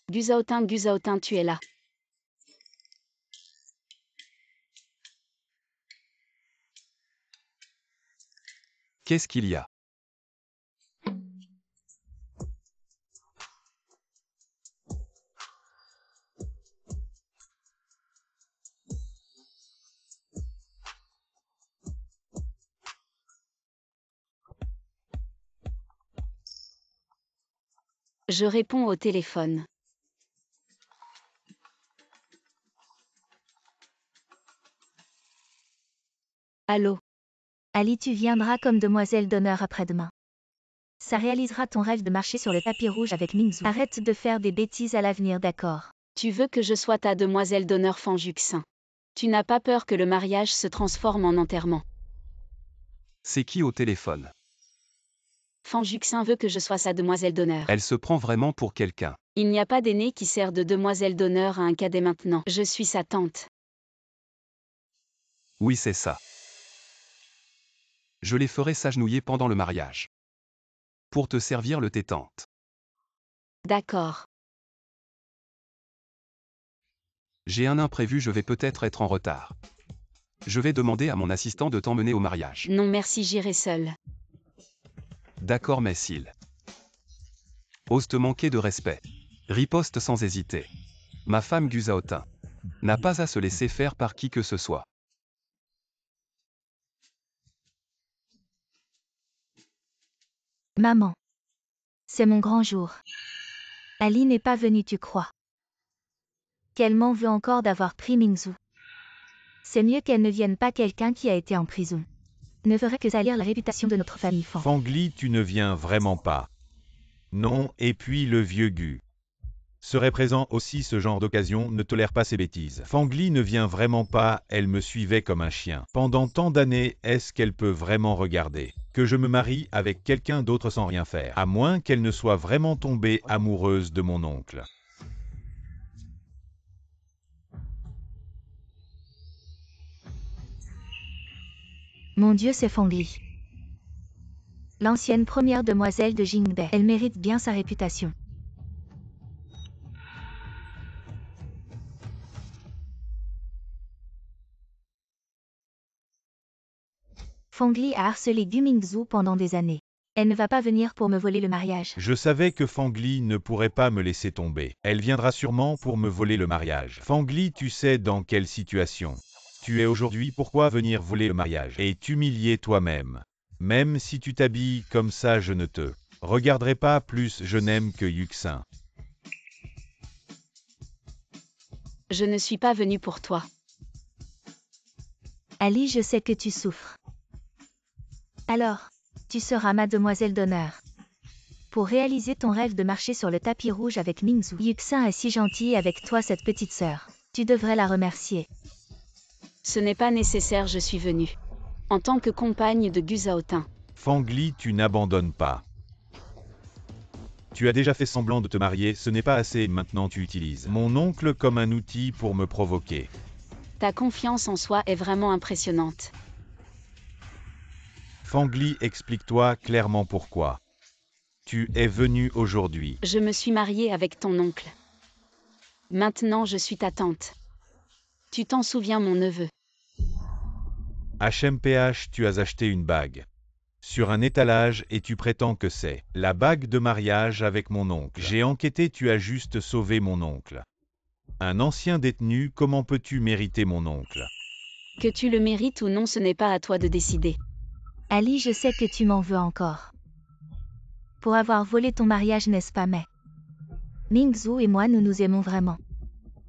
Guzaotin, tu es là. Qu'est-ce qu'il y a? Je réponds au téléphone. Allô? Ali, tu viendras comme demoiselle d'honneur après-demain. Ça réalisera ton rêve de marcher sur le tapis rouge avec Mingzhu. Arrête de faire des bêtises à l'avenir, d'accord? Tu veux que je sois ta demoiselle d'honneur, Fan Juxin? Tu n'as pas peur que le mariage se transforme en enterrement? C'est qui au téléphone? Fan Juxin veut que je sois sa demoiselle d'honneur. Elle se prend vraiment pour quelqu'un. Il n'y a pas d'aîné qui sert de demoiselle d'honneur à un cadet maintenant. Je suis sa tante. Oui, c'est ça. Je les ferai s'agenouiller pendant le mariage. Pour te servir le thé-tente. D'accord. J'ai un imprévu, je vais peut-être être en retard. Je vais demander à mon assistant de t'emmener au mariage. Non merci, j'irai seule. D'accord, mais s'il ose te manquer de respect, riposte sans hésiter. Ma femme Guzaotin n'a pas à se laisser faire par qui que ce soit. Maman. C'est mon grand jour. Ali n'est pas venue, tu crois? Qu'elle m'en veut encore d'avoir pris Mingzhu. C'est mieux qu'elle ne vienne pas, quelqu'un qui a été en prison ne ferait que salir la réputation de notre famille Fan. Fangli, tu ne viens vraiment pas. Non, et puis le vieux Gu serait présent aussi, ce genre d'occasion ne tolère pas ces bêtises. Fangli ne vient vraiment pas, elle me suivait comme un chien. Pendant tant d'années, est-ce qu'elle peut vraiment regarder que je me marie avec quelqu'un d'autre sans rien faire? À moins qu'elle ne soit vraiment tombée amoureuse de mon oncle. Mon Dieu, c'est Fangli. L'ancienne première demoiselle de Jingbei. Elle mérite bien sa réputation. Fangli a harcelé Gu Mingzhu pendant des années. Elle ne va pas venir pour me voler le mariage. Je savais que Fangli ne pourrait pas me laisser tomber. Elle viendra sûrement pour me voler le mariage. Fangli, tu sais dans quelle situation tu es aujourd'hui, pourquoi venir voler le mariage et t'humilier toi-même? Même si tu t'habilles comme ça, je ne te regarderai pas plus, je n'aime que Yuxin. Je ne suis pas venue pour toi. Ali, je sais que tu souffres. Alors, tu seras ma demoiselle d'honneur. Pour réaliser ton rêve de marcher sur le tapis rouge avec Mingzhu. Yuxin est si gentil avec toi, cette petite sœur. Tu devrais la remercier. Ce n'est pas nécessaire, je suis venue en tant que compagne de Guzaotin. Fangli, tu n'abandonnes pas. Tu as déjà fait semblant de te marier, ce n'est pas assez, maintenant tu utilises mon oncle comme un outil pour me provoquer. Ta confiance en soi est vraiment impressionnante. Fangli, explique-toi clairement pourquoi. Tu es venu aujourd'hui. Je me suis mariée avec ton oncle. Maintenant je suis ta tante. Tu t'en souviens, mon neveu? HMPH, tu as acheté une bague sur un étalage et tu prétends que c'est la bague de mariage avec mon oncle. J'ai enquêté, tu as juste sauvé mon oncle. Un ancien détenu, comment peux-tu mériter mon oncle? Que tu le mérites ou non, ce n'est pas à toi de décider. Ali, je sais que tu m'en veux encore. Pour avoir volé ton mariage, n'est-ce pas, mais Mingzhu et moi, nous nous aimons vraiment.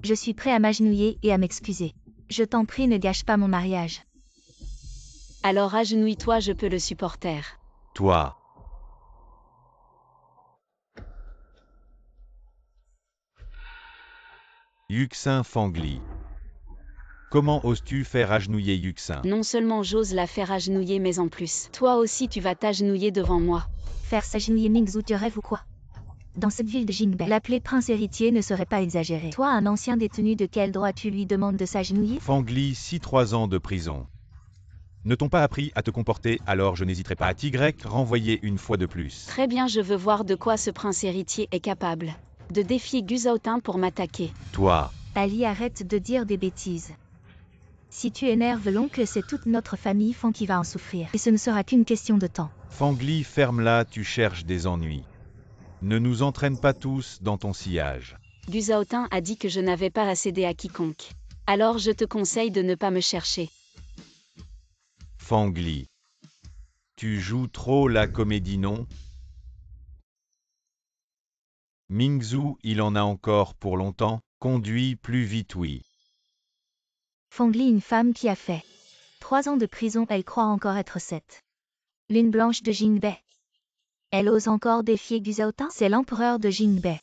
Je suis prêt à m'agenouiller et à m'excuser. Je t'en prie, ne gâche pas mon mariage. Alors agenouille-toi, je peux le supporter. Toi. Yuxin Fangli. Comment oses-tu faire agenouiller Yuxin? Non seulement j'ose la faire agenouiller, mais en plus, toi aussi tu vas t'agenouiller devant moi. Faire s'agenouiller Mingzhu, tu rêves ou quoi? Dans cette ville de Jingbei, l'appeler prince héritier ne serait pas exagéré. Toi, un ancien détenu, de quel droit tu lui demandes de s'agenouiller? Fangli, 3 ans de prison. Ne t'ont pas appris à te comporter, alors je n'hésiterai pas à Tigrek renvoyer une fois de plus. Très bien, je veux voir de quoi ce prince héritier est capable. De défier Guzaotin pour m'attaquer. Toi. Ali, arrête de dire des bêtises. Si tu énerves l'oncle, c'est toute notre famille Fan qui va en souffrir. Et ce ne sera qu'une question de temps. Fangli, ferme-la, tu cherches des ennuis. Ne nous entraîne pas tous dans ton sillage. Guzaotin a dit que je n'avais pas à céder à quiconque. Alors je te conseille de ne pas me chercher. Fangli. Tu joues trop la comédie, non? Mingzhu, il en a encore pour longtemps. Conduis plus vite, oui. Fangli, une femme qui a fait 3 ans de prison, elle croit encore être 7. Lune blanche de Jingbei. Elle ose encore défier Guzaotin? C'est l'empereur de Jingbei.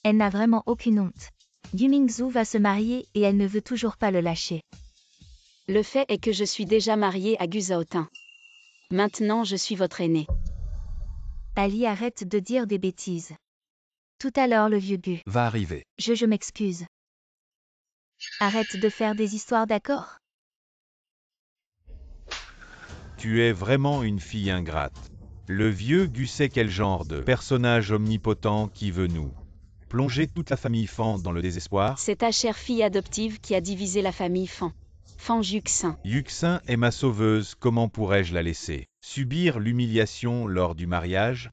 Elle n'a vraiment aucune honte. Gu Mingzhu va se marier et elle ne veut toujours pas le lâcher. Le fait est que je suis déjà mariée à Guzaotin. Maintenant je suis votre aîné. Ali, arrête de dire des bêtises. Tout à l'heure, le vieux Gu. Va arriver. Je m'excuse. Arrête de faire des histoires, d'accord? Tu es vraiment une fille ingrate. Le vieux Gu sait quel genre de personnage omnipotent qui veut nous plonger toute la famille Fan dans le désespoir. C'est ta chère fille adoptive qui a divisé la famille Fan. Fan Yuxin. Yuxin est ma sauveuse, comment pourrais-je la laisser subir l'humiliation lors du mariage?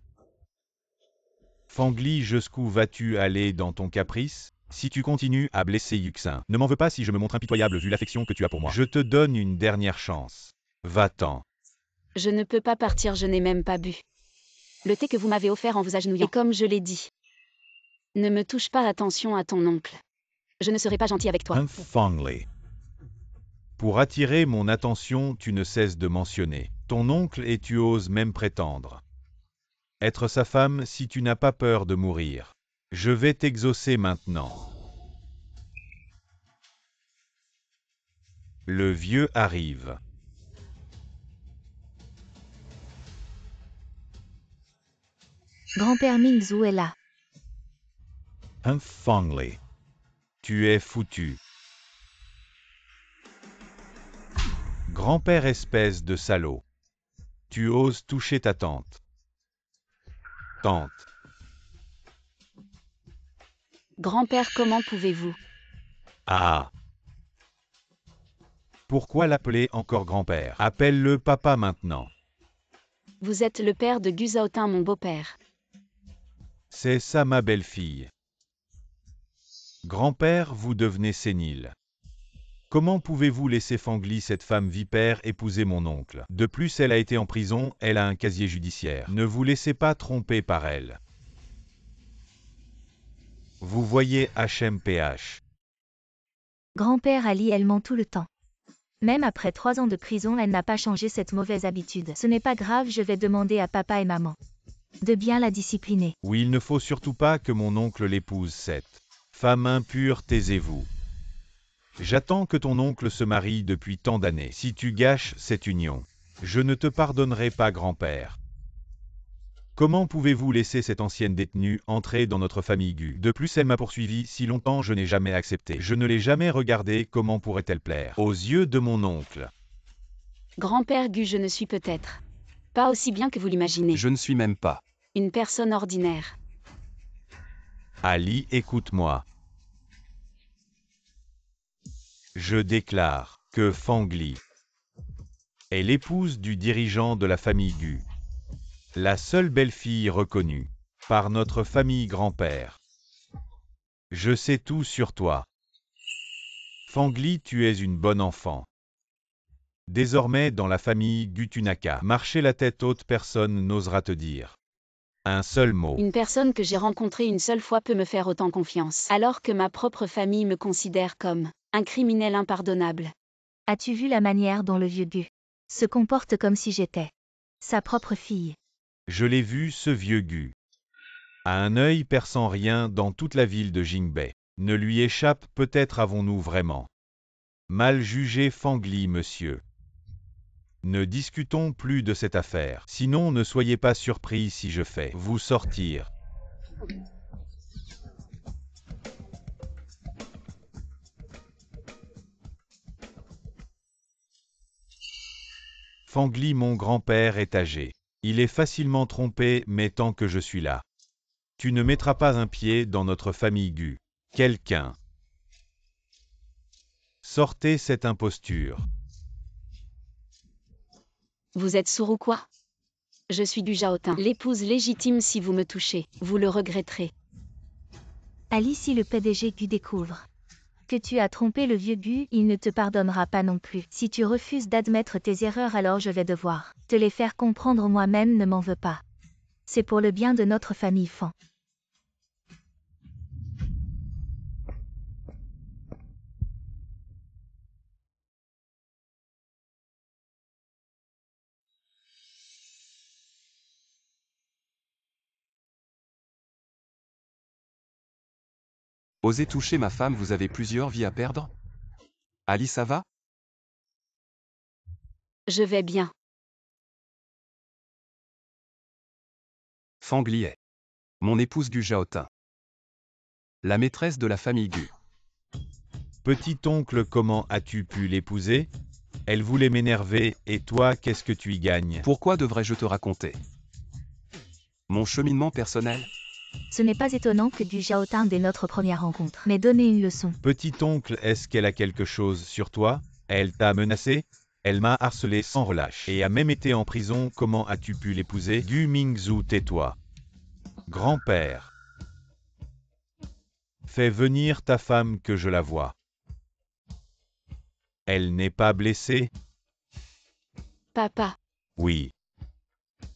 Fangli, jusqu'où vas-tu aller dans ton caprice? Si tu continues à blesser Yuxin, ne m'en veux pas si je me montre impitoyable vu l'affection que tu as pour moi. Je te donne une dernière chance. Va-t'en. Je ne peux pas partir, je n'ai même pas bu. Le thé que vous m'avez offert en vous agenouillant. Et comme je l'ai dit, ne me touche pas, attention à ton oncle. Je ne serai pas gentil avec toi. Fangli. Pour attirer mon attention, tu ne cesses de mentionner ton oncle et tu oses même prétendre être sa femme si tu n'as pas peur de mourir. Je vais t'exaucer maintenant. Le vieux arrive. Grand-père Mingzhu est là. Fangli. Tu es foutu. Grand-père espèce de salaud. Tu oses toucher ta tante. Tante. Grand-père, comment pouvez-vous? Ah. Pourquoi l'appeler encore grand-père? Appelle-le papa maintenant. Vous êtes le père de Guzaotin, mon beau-père. C'est ça ma belle-fille. Grand-père, vous devenez sénile. Comment pouvez-vous laisser Fangli, cette femme vipère, épouser mon oncle? De plus, elle a été en prison, elle a un casier judiciaire. Ne vous laissez pas tromper par elle. Vous voyez HMPH. Grand-père Ali, elle ment tout le temps. Même après 3 ans de prison, elle n'a pas changé cette mauvaise habitude. Ce n'est pas grave, je vais demander à papa et maman de bien la discipliner. Oui, il ne faut surtout pas que mon oncle l'épouse, cette femme impure, taisez-vous. J'attends que ton oncle se marie depuis tant d'années. Si tu gâches cette union, je ne te pardonnerai pas, grand-père. Comment pouvez-vous laisser cette ancienne détenue entrer dans notre famille Gu? De plus, elle m'a poursuivi si longtemps, je n'ai jamais accepté. Je ne l'ai jamais regardée, comment pourrait-elle plaire aux yeux de mon oncle? Grand-père Gu, je ne suis peut-être pas aussi bien que vous l'imaginez. Je ne suis même pas. Une personne ordinaire. Ali, écoute-moi. Je déclare que Fangli est l'épouse du dirigeant de la famille Gu. La seule belle-fille reconnue par notre famille grand-père. Je sais tout sur toi. Fangli, tu es une bonne enfant. Désormais dans la famille Gu, tu n'as qu'à marcher la tête haute, personne n'osera te dire un seul mot. Une personne que j'ai rencontrée une seule fois peut me faire autant confiance, alors que ma propre famille me considère comme un criminel impardonnable. As-tu vu la manière dont le vieux Gu se comporte comme si j'étais sa propre fille? Je l'ai vu, ce vieux Gu. À un œil perçant, rien dans toute la ville de Jingbei ne lui échappe. Peut-être avons-nous vraiment mal jugé Fangli, monsieur. Ne discutons plus de cette affaire, sinon ne soyez pas surpris si je fais vous sortir. Fangli, mon grand-père est âgé. Il est facilement trompé, mais tant que je suis là, tu ne mettras pas un pied dans notre famille Gu. Quelqu'un. Sortez cette imposture. Vous êtes sourd ou quoi? Je suis du Jaotin, l'épouse légitime. Si vous me touchez, vous le regretterez. Ali, si le PDG Gu découvre que tu as trompé le vieux Gu, il ne te pardonnera pas non plus. Si tu refuses d'admettre tes erreurs, alors je vais devoir te les faire comprendre moi-même. Ne m'en veux pas. C'est pour le bien de notre famille Fan. Osez toucher ma femme, vous avez plusieurs vies à perdre? Ali, ça va? Je vais bien. Fangli est mon épouse Gu Jaotin. La maîtresse de la famille Gu. Petit-oncle, comment as-tu pu l'épouser? Elle voulait m'énerver, et toi, qu'est-ce que tu y gagnes? Pourquoi devrais-je te raconter mon cheminement personnel? Ce n'est pas étonnant que Gu Jaotin, dès notre première rencontre, m'ait donné une leçon. Petit-oncle, est-ce qu'elle a quelque chose sur toi? Elle t'a menacé? Elle m'a harcelé sans relâche, et a même été en prison. Comment as-tu pu l'épouser? Gu Mingzhu, tais-toi. Grand-père. Fais venir ta femme que je la voie. Elle n'est pas blessée? Papa, Oui.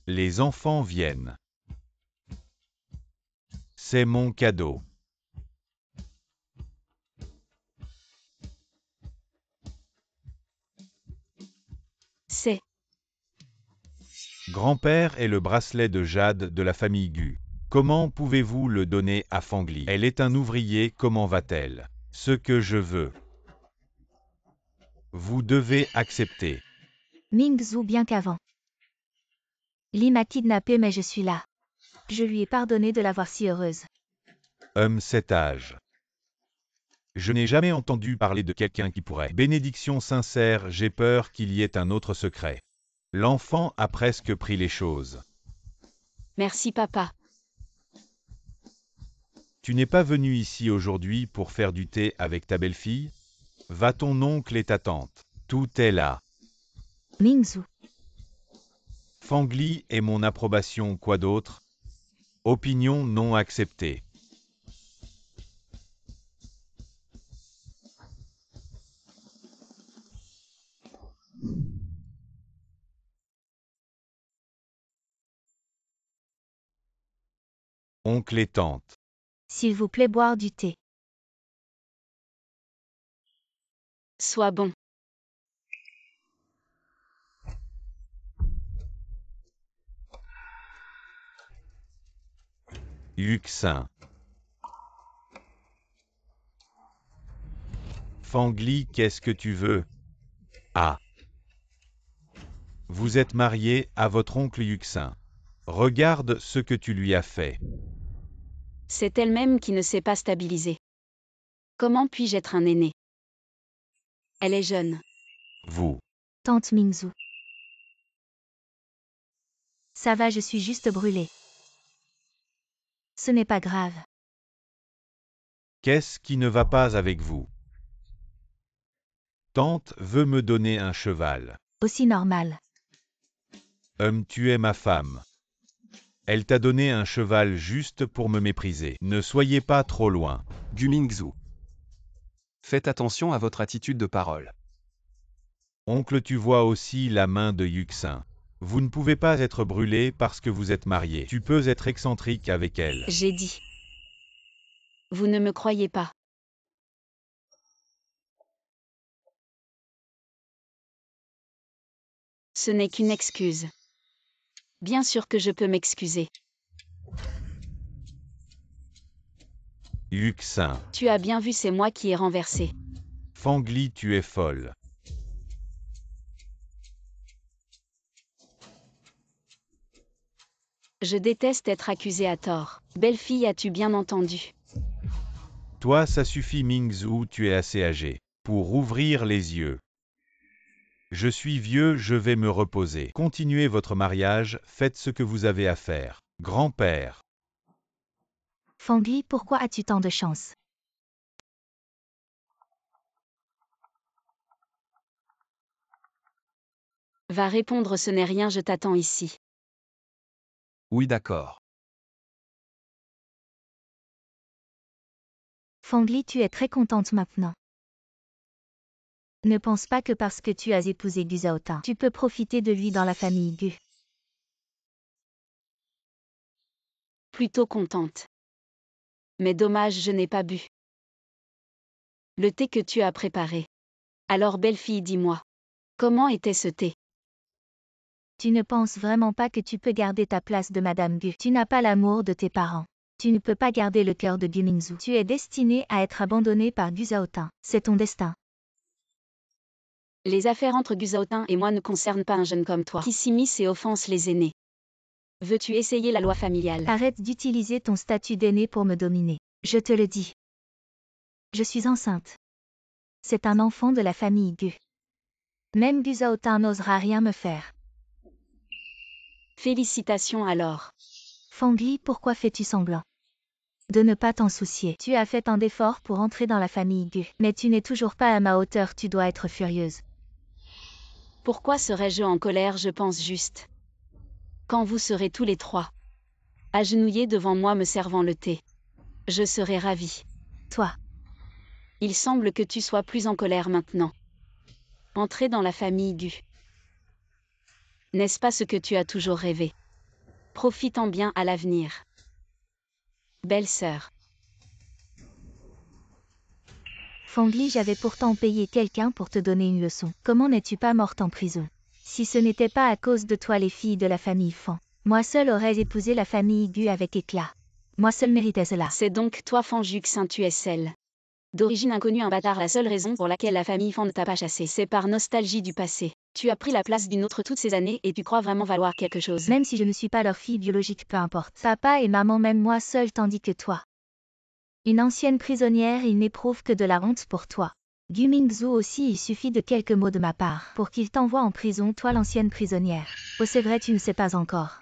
Les enfants viennent. C'est mon cadeau. c'est Grand-père est le bracelet de jade de la famille Gu. Comment pouvez-vous le donner à Fangli? Elle est un ouvrier, comment va-t-elle? Ce que je veux. Vous devez accepter. Mingzhu, bien qu'avant. Li m'a kidnappée, mais je suis là. Je lui ai pardonné de la voir si heureuse. Cet âge. Je n'ai jamais entendu parler de quelqu'un qui pourrait. Bénédiction sincère, j'ai peur qu'il y ait un autre secret. L'enfant a presque pris les choses. Merci papa. Tu n'es pas venu ici aujourd'hui pour faire du thé avec ta belle-fille? Va ton oncle et ta tante. Tout est là. Mingzhu. Fangli et mon approbation, quoi d'autre? Opinion non acceptée. Oncle et tante. S'il vous plaît, boire du thé. Sois bon. Yuxin. Fangli, qu'est-ce que tu veux? Ah. Vous êtes marié à votre oncle Yuxin. Regarde ce que tu lui as fait. C'est elle-même qui ne s'est pas stabilisée. Comment puis-je être un aîné? Elle est jeune. Vous. Tante Mingzhu. Ça va, je suis juste brûlée. Ce n'est pas grave. Qu'est-ce qui ne va pas avec vous? Tante veut me donner un cheval. Aussi normal. Tu es ma femme. Elle t'a donné un cheval juste pour me mépriser. Ne soyez pas trop loin. Gumingzu. Faites attention à votre attitude de parole. Oncle, tu vois aussi la main de Yuxin. Vous ne pouvez pas être brûlé parce que vous êtes marié. Tu peux être excentrique avec elle. J'ai dit. Vous ne me croyez pas. Ce n'est qu'une excuse. Bien sûr que je peux m'excuser. Yuxin. Tu as bien vu, c'est moi qui ai renversé. Fangli, tu es folle. Je déteste être accusée à tort. Belle-fille, as-tu bien entendu? Toi, ça suffit, Mingzhu, tu es assez âgé pour ouvrir les yeux. Je suis vieux, je vais me reposer. Continuez votre mariage, faites ce que vous avez à faire. Grand-père. Fangli, pourquoi as-tu tant de chance? Va répondre, ce n'est rien, je t'attends ici. Oui, d'accord. Fangli, tu es très contente maintenant. Ne pense pas que parce que tu as épousé Gu Zhaotin, tu peux profiter de lui dans la famille Gu. Plutôt contente. Mais dommage, je n'ai pas bu. Le thé que tu as préparé. Alors belle-fille, dis-moi. Comment était ce thé? Tu ne penses vraiment pas que tu peux garder ta place de Madame Gu. Tu n'as pas l'amour de tes parents. Tu ne peux pas garder le cœur de Gu Mingzhu. Tu es destiné à être abandonné par Gu Zhaotin. C'est ton destin. Les affaires entre Gu Zhaotin et moi ne concernent pas un jeune comme toi, qui s'immisce et offense les aînés. Veux-tu essayer la loi familiale? Arrête d'utiliser ton statut d'aîné pour me dominer. Je te le dis. Je suis enceinte. C'est un enfant de la famille Gu. Même Gu Zhaotin n'osera rien me faire. Félicitations alors. Fangli, pourquoi fais-tu semblant de ne pas t'en soucier? Tu as fait tant d'efforts pour entrer dans la famille Gu, mais tu n'es toujours pas à ma hauteur, tu dois être furieuse. Pourquoi serais-je en colère? Je pense juste. Quand vous serez tous les trois agenouillés devant moi me servant le thé, je serai ravie. Toi. Il semble que tu sois plus en colère maintenant. Entrer dans la famille Gu. N'est-ce pas ce que tu as toujours rêvé? Profitant bien à l'avenir. Belle sœur. Fangli, j'avais pourtant payé quelqu'un pour te donner une leçon. Comment n'es-tu pas morte en prison? Si ce n'était pas à cause de toi, les filles de la famille Fan, moi seule aurais épousé la famille Gu avec éclat. Moi seule méritais cela. C'est donc toi, Fan Yuxin, tu es celle. D'origine inconnue, un bâtard, la seule raison pour laquelle la famille Fan ne t'a pas chassé, c'est par nostalgie du passé. Tu as pris la place d'une autre toutes ces années et tu crois vraiment valoir quelque chose. Même si je ne suis pas leur fille biologique, peu importe. Papa et maman m'aiment moi seule tandis que toi. Une ancienne prisonnière, il n'éprouve que de la honte pour toi. Gu Mingzhu aussi, il suffit de quelques mots de ma part pour qu'il t'envoie en prison, toi l'ancienne prisonnière. Oh, c'est vrai, tu ne sais pas encore.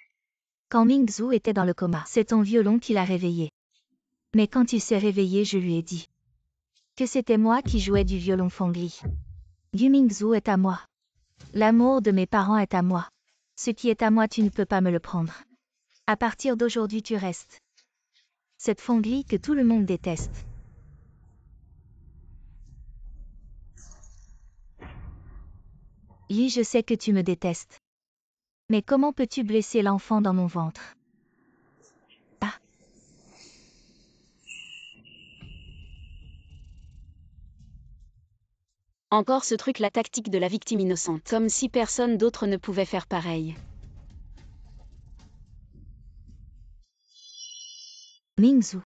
Quand Mingzhu était dans le coma, c'est ton violon qui l'a réveillé. Mais quand il s'est réveillé, je lui ai dit que c'était moi qui jouais du violon Fangli. Gu Mingzhu est à moi. L'amour de mes parents est à moi. Ce qui est à moi, tu ne peux pas me le prendre. À partir d'aujourd'hui, tu restes cette Fangli que tout le monde déteste. Yi, je sais que tu me détestes. Mais comment peux-tu blesser l'enfant dans mon ventre? Ah. Encore ce truc, la tactique de la victime innocente. Comme si personne d'autre ne pouvait faire pareil. Mingzhu.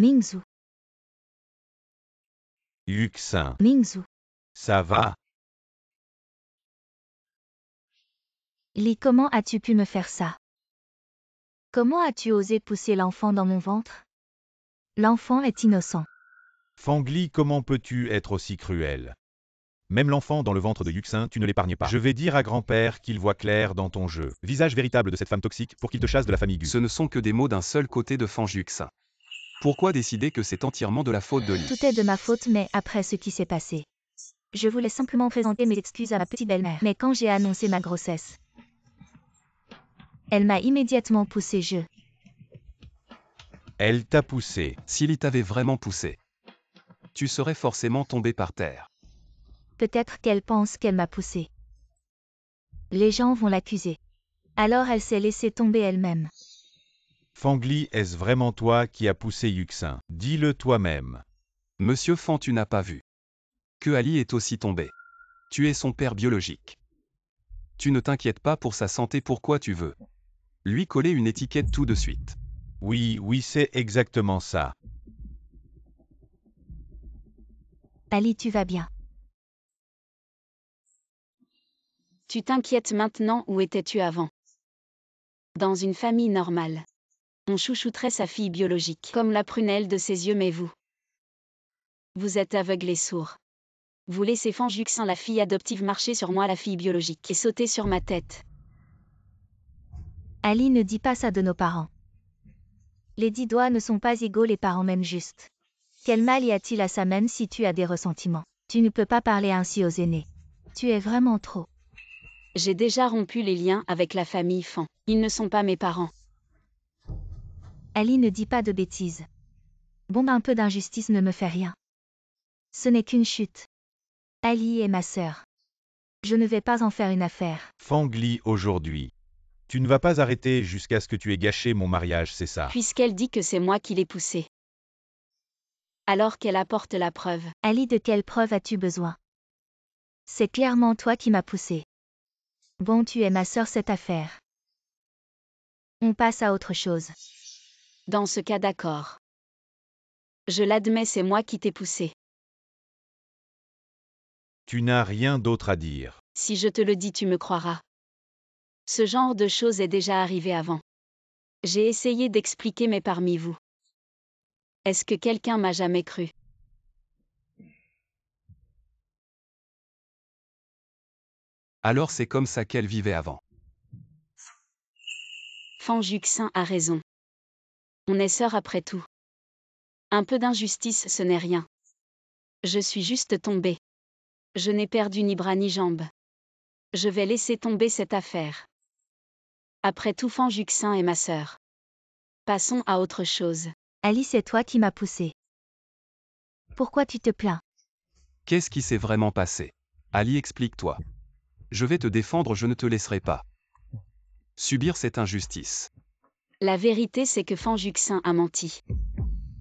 Mingzhu, Yuxin, Mingzhu. ça va? Li, comment as-tu pu me faire ça? Comment as-tu osé pousser l'enfant dans mon ventre? L'enfant est innocent. Fangli, comment peux-tu être aussi cruel? Même l'enfant dans le ventre de Yuxin, tu ne l'épargnes pas. Je vais dire à grand-père qu'il voit clair dans ton jeu. Visage véritable de cette femme toxique pour qu'il te chasse de la famille Gu. Ce ne sont que des mots d'un seul côté de Fang Yuxin. Pourquoi décider que c'est entièrement de la faute de Li? Tout est de ma faute, mais après ce qui s'est passé, je voulais simplement présenter mes excuses à ma petite belle-mère. Mais quand j'ai annoncé ma grossesse, elle m'a immédiatement poussé. Elle t'a poussé. Si Li t'avait vraiment poussé, tu serais forcément tombé par terre. Peut-être qu'elle pense qu'elle m'a poussé. Les gens vont l'accuser. Alors elle s'est laissée tomber elle-même. Fangli, est-ce vraiment toi qui as poussé Yuxin? Dis-le toi-même. Monsieur Fan, tu n'as pas vu que Ali est aussi tombé. Tu es son père biologique. Tu ne t'inquiètes pas pour sa santé, pourquoi tu veux lui coller une étiquette tout de suite? Oui, c'est exactement ça. Ali, tu vas bien? Tu t'inquiètes maintenant, où étais-tu avant? Dans une famille normale, on chouchouterait sa fille biologique, comme la prunelle de ses yeux, mais vous êtes aveugle et sourd. Vous laissez Fang Yuxin, la fille adoptive, marcher sur moi, la fille biologique, et sauter sur ma tête. Ali, ne dis pas ça de nos parents. Les 10 doigts ne sont pas égaux, les parents m'aiment juste. Quel mal y a-t-il à ça, même si tu as des ressentiments? Tu ne peux pas parler ainsi aux aînés. Tu es vraiment trop. J'ai déjà rompu les liens avec la famille Fan. Ils ne sont pas mes parents. Ali, ne dis pas de bêtises. Bon, un peu d'injustice ne me fait rien. Ce n'est qu'une chute. Ali est ma sœur. Je ne vais pas en faire une affaire. Fangli, aujourd'hui. Tu ne vas pas arrêter jusqu'à ce que tu aies gâché mon mariage, c'est ça? Puisqu'elle dit que c'est moi qui l'ai poussée. Alors qu'elle apporte la preuve. Ali, de quelle preuve as-tu besoin? C'est clairement toi qui m'as poussé. Bon, tu es ma sœur, cette affaire. On passe à autre chose. Dans ce cas, d'accord. Je l'admets, c'est moi qui t'ai poussé. Tu n'as rien d'autre à dire. Si je te le dis, tu me croiras. Ce genre de choses est déjà arrivé avant. J'ai essayé d'expliquer, mais parmi vous, est-ce que quelqu'un m'a jamais cru? Alors c'est comme ça qu'elle vivait avant. Fang Yuxin a raison. On est sœurs après tout. Un peu d'injustice, ce n'est rien. Je suis juste tombée. Je n'ai perdu ni bras ni jambes. Je vais laisser tomber cette affaire. Après tout, Fang Yuxin est ma sœur. Passons à autre chose. Ali, c'est toi qui m'as poussé. Pourquoi tu te plains? Qu'est-ce qui s'est vraiment passé? Ali, explique-toi. Je vais te défendre, je ne te laisserai pas subir cette injustice. La vérité, c'est que Fang Yuxin a menti.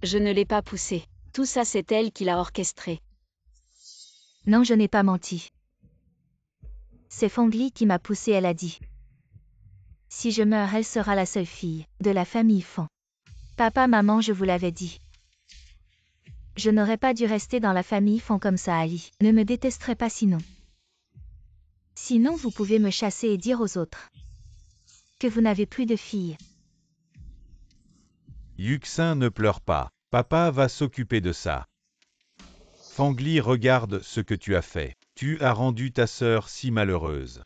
Je ne l'ai pas poussé. Tout ça, c'est elle qui l'a orchestré. Non, je n'ai pas menti. C'est Fangli qui m'a poussé, elle a dit. Si je meurs, elle sera la seule fille de la famille Fan. Papa, maman, je vous l'avais dit. Je n'aurais pas dû rester dans la famille Fan comme ça, Ali. Ne me détesterez pas sinon. Sinon, vous pouvez me chasser et dire aux autres que vous n'avez plus de filles. Yuxin, ne pleure pas. Papa va s'occuper de ça. Fangli, regarde ce que tu as fait. Tu as rendu ta sœur si malheureuse.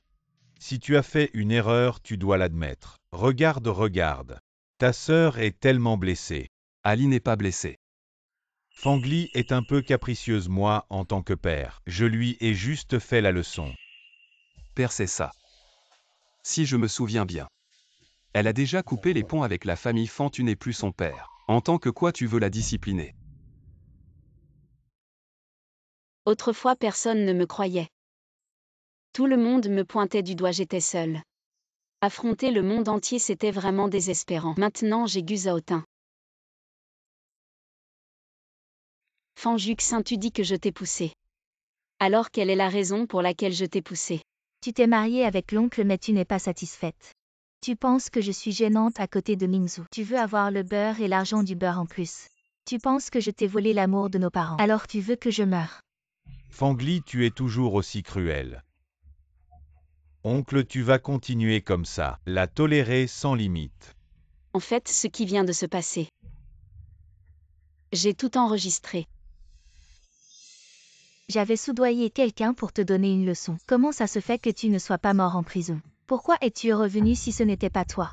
Si tu as fait une erreur, tu dois l'admettre. Regarde. Ta sœur est tellement blessée. Ali n'est pas blessé. Fangli est un peu capricieuse, moi, en tant que père. Je lui ai juste fait la leçon. Père, c'est ça. Si je me souviens bien. Elle a déjà coupé les ponts avec la famille Fan, tu n'es plus son père. En tant que quoi tu veux la discipliner? Autrefois, personne ne me croyait. Tout le monde me pointait du doigt, j'étais seule. Affronter le monde entier, c'était vraiment désespérant. Maintenant, j'ai Gu Zhaotin. Fang Yuxin, tu dis que je t'ai poussé. Alors quelle est la raison pour laquelle je t'ai poussé? Tu t'es mariée avec l'oncle, mais tu n'es pas satisfaite. Tu penses que je suis gênante à côté de Mingzhu. Tu veux avoir le beurre et l'argent du beurre en plus. Tu penses que je t'ai volé l'amour de nos parents. Alors tu veux que je meure. Fangli, tu es toujours aussi cruel. Oncle, tu vas continuer comme ça, la tolérer sans limite. En fait, ce qui vient de se passer. J'ai tout enregistré. J'avais soudoyé quelqu'un pour te donner une leçon. Comment ça se fait que tu ne sois pas mort en prison? Pourquoi es-tu revenu si ce n'était pas toi?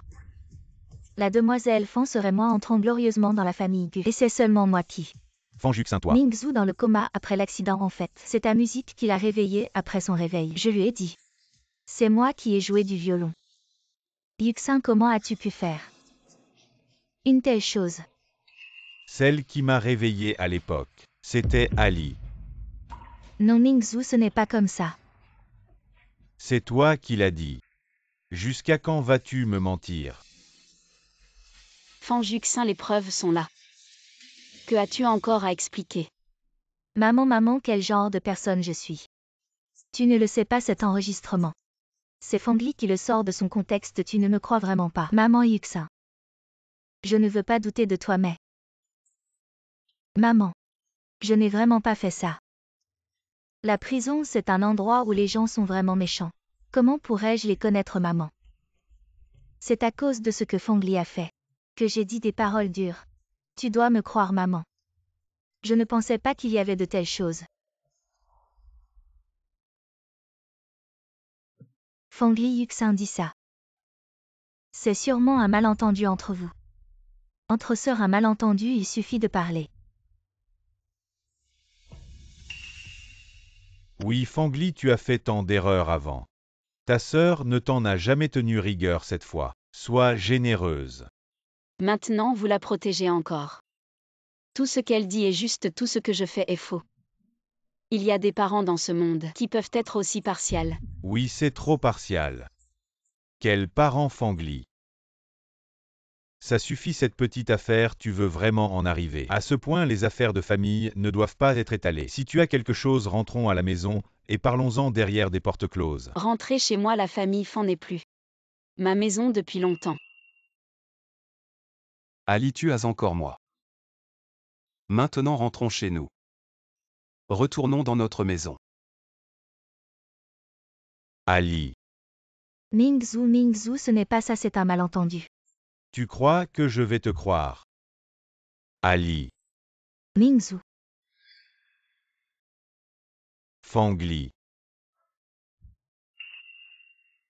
La demoiselle Fan serait moi entrant glorieusement dans la famille Gu. Et c'est seulement moi qui. Fanjuxin, toi. Mingzhu dans le coma après l'accident en fait. C'est ta musique qui l'a réveillé après son réveil. Je lui ai dit. C'est moi qui ai joué du violon. Yuxin, comment as-tu pu faire une telle chose? Celle qui m'a réveillé à l'époque, c'était Ali. Non Mingzhu, ce n'est pas comme ça. C'est toi qui l'as dit. Jusqu'à quand vas-tu me mentir? Fanjuxin, les preuves sont là. Que as-tu encore à expliquer? Maman, quel genre de personne je suis? Tu ne le sais pas cet enregistrement. C'est Fangli qui le sort de son contexte, tu ne me crois vraiment pas. Maman Yuxin. Je ne veux pas douter de toi mais... Maman. Je n'ai vraiment pas fait ça. La prison, c'est un endroit où les gens sont vraiment méchants. Comment pourrais-je les connaître, maman? C'est à cause de ce que Fangli a fait. Que j'ai dit des paroles dures. Tu dois me croire, maman. Je ne pensais pas qu'il y avait de telles choses. Fangli Yuxin dit ça. C'est sûrement un malentendu entre vous. Entre sœurs, un malentendu, il suffit de parler. Oui, Fangli, tu as fait tant d'erreurs avant. Ta sœur ne t'en a jamais tenu rigueur cette fois. Sois généreuse. Maintenant, vous la protégez encore. Tout ce qu'elle dit est juste, tout ce que je fais est faux. Il y a des parents dans ce monde qui peuvent être aussi partials. Oui, c'est trop partial. Quel parent, Fangli. Ça suffit cette petite affaire, tu veux vraiment en arriver. À ce point, les affaires de famille ne doivent pas être étalées. Si tu as quelque chose, rentrons à la maison, et parlons-en derrière des portes closes. Rentrer chez moi, la famille Fan n'est plus ma maison depuis longtemps. Ali, tu as encore moi. Maintenant rentrons chez nous. Retournons dans notre maison. Ali, Mingzhu, ce n'est pas ça, c'est un malentendu. tu crois que je vais te croire? Ali, Mingzhu. Fangli.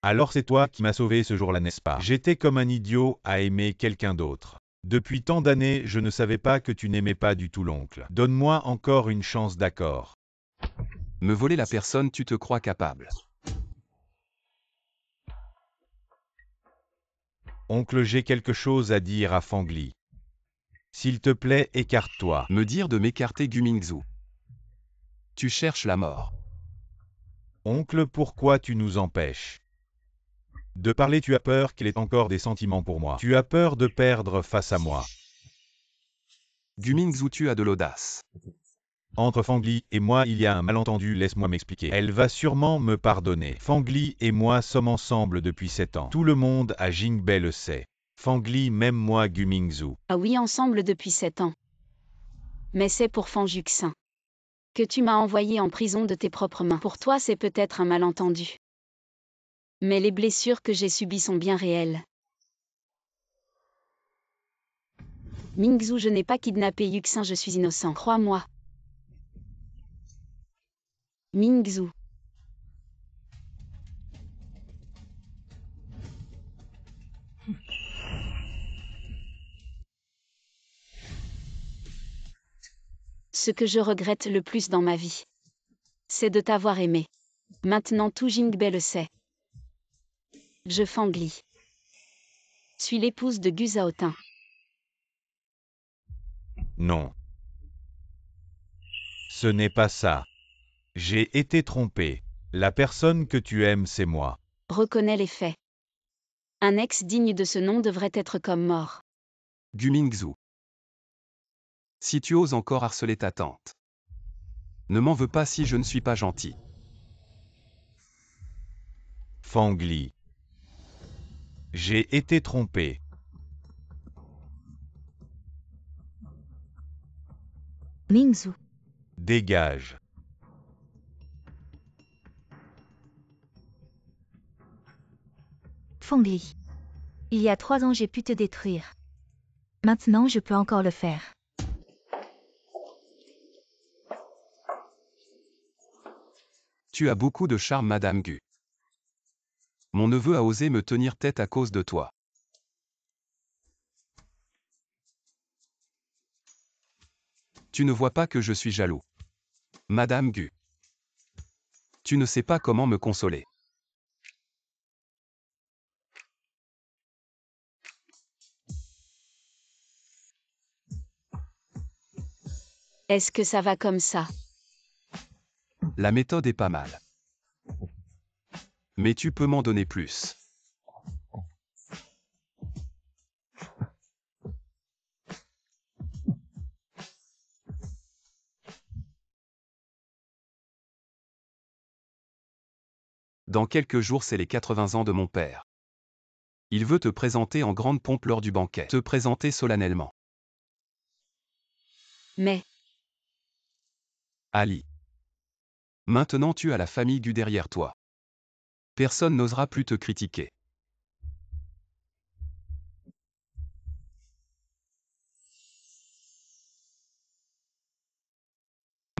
Alors c'est toi qui m'as sauvé ce jour-là, n'est-ce pas? J'étais comme un idiot à aimer quelqu'un d'autre. Depuis tant d'années, je ne savais pas que tu n'aimais pas du tout l'oncle. Donne-moi encore une chance, d'accord? Me voler la personne, tu te crois capable. Oncle, j'ai quelque chose à dire à Fangli. S'il te plaît, écarte-toi. Me dire de m'écarter, Gumingzhu. Tu cherches la mort. Oncle, pourquoi tu nous empêches de parler? Tu as peur qu'il ait encore des sentiments pour moi. Tu as peur de perdre face à moi. Gumingzhu, tu as de l'audace. Entre Fangli et moi, il y a un malentendu, laisse-moi m'expliquer. Elle va sûrement me pardonner. Fangli et moi sommes ensemble depuis 7 ans. Tout le monde à Jingbei le sait. Fangli, même moi, Gumingzhu. Ah oui, ensemble depuis 7 ans. Mais c'est pour Fanjuxin que tu m'as envoyé en prison de tes propres mains. Pour toi, c'est peut-être un malentendu. Mais les blessures que j'ai subies sont bien réelles. Mingzhu, je n'ai pas kidnappé Yuxin, je suis innocent. Crois-moi. Mingzhu. Ce que je regrette le plus dans ma vie, c'est de t'avoir aimé. Maintenant tout Jingbei le sait. Je Fangli suis l'épouse de Gu Zhaotin. Non. Ce n'est pas ça. J'ai été trompé. La personne que tu aimes, c'est moi. Reconnais les faits. Un ex digne de ce nom devrait être comme mort. Gumingzhu. Si tu oses encore harceler ta tante. Ne m'en veux pas si je ne suis pas gentil. Fangli. J'ai été trompé. Mingzhu. Dégage. Fengli. Il y a 3 ans j'ai pu te détruire. Maintenant je peux encore le faire. Tu as beaucoup de charme, Madame Gu. Mon neveu a osé me tenir tête à cause de toi. Tu ne vois pas que je suis jaloux. Madame Gu. Tu ne sais pas comment me consoler. Est-ce que ça va comme ça? La méthode est pas mal. Mais tu peux m'en donner plus. Dans quelques jours, c'est les 80 ans de mon père. Il veut te présenter en grande pompe lors du banquet. Te présenter solennellement. Mais, Ali. Maintenant tu as la famille Gu derrière toi. Personne n'osera plus te critiquer.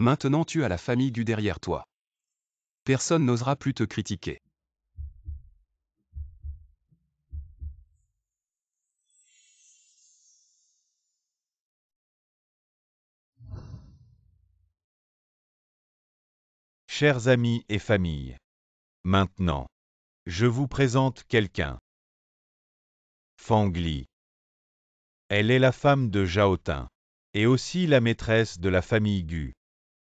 Maintenant tu as la famille Gu derrière toi. Personne n'osera plus te critiquer. Chers amis et famille. Maintenant, je vous présente quelqu'un. Fengli. Elle est la femme de Zhaotin, et aussi la maîtresse de la famille Gu.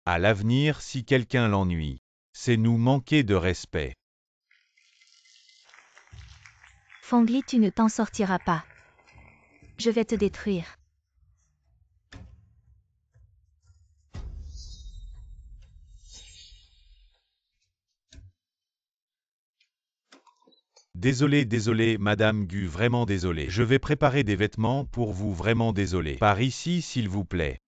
À l'avenir, si quelqu'un l'ennuie, c'est nous manquer de respect. Fengli, tu ne t'en sortiras pas. Je vais te détruire. Désolé, Madame Gu, vraiment désolé. Je vais préparer des vêtements pour vous, vraiment désolé. Par ici, s'il vous plaît.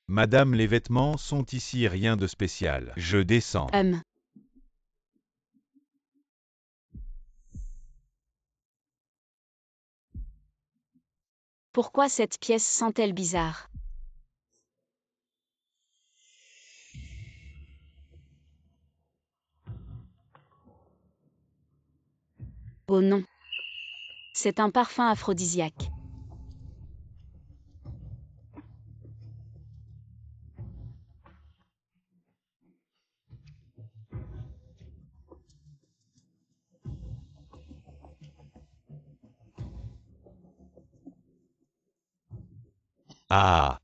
Madame, les vêtements sont ici, rien de spécial. Je descends. Pourquoi cette pièce sent-elle bizarre? Oh non. C'est un parfum aphrodisiaque. Ah!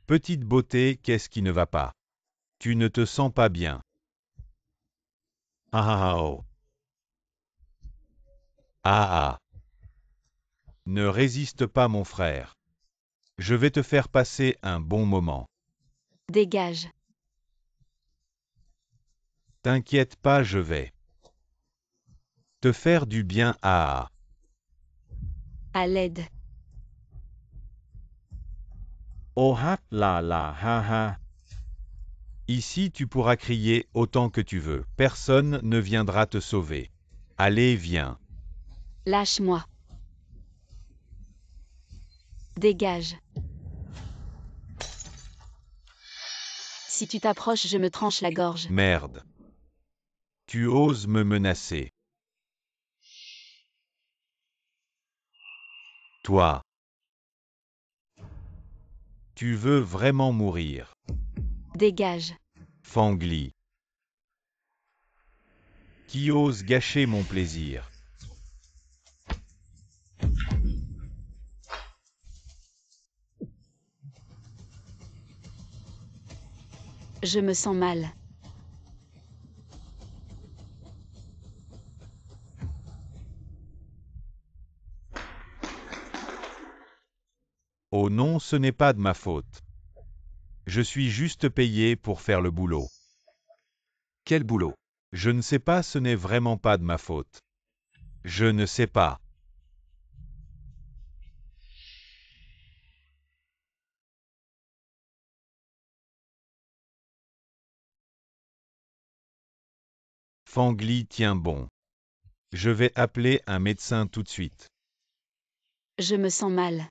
Petite beauté, qu'est-ce qui ne va pas? Tu ne te sens pas bien. Ah oh. Ah. Ne résiste pas, mon frère. Je vais te faire passer un bon moment. Dégage. T'inquiète pas, je vais te faire du bien. Ah. À l'aide. Oh ha la la ha ha. Ici tu pourras crier autant que tu veux. Personne ne viendra te sauver. Allez, viens. Lâche-moi. Dégage. Si tu t'approches, je me tranche la gorge. Merde. Tu oses me menacer. Toi. Tu veux vraiment mourir. Dégage. Fengli. Qui ose gâcher mon plaisir. Je me sens mal. Oh non, ce n'est pas de ma faute. Je suis juste payé pour faire le boulot. Quel boulot? Je ne sais pas, ce n'est vraiment pas de ma faute. Je ne sais pas. Fangli tient bon. Je vais appeler un médecin tout de suite. Je me sens mal.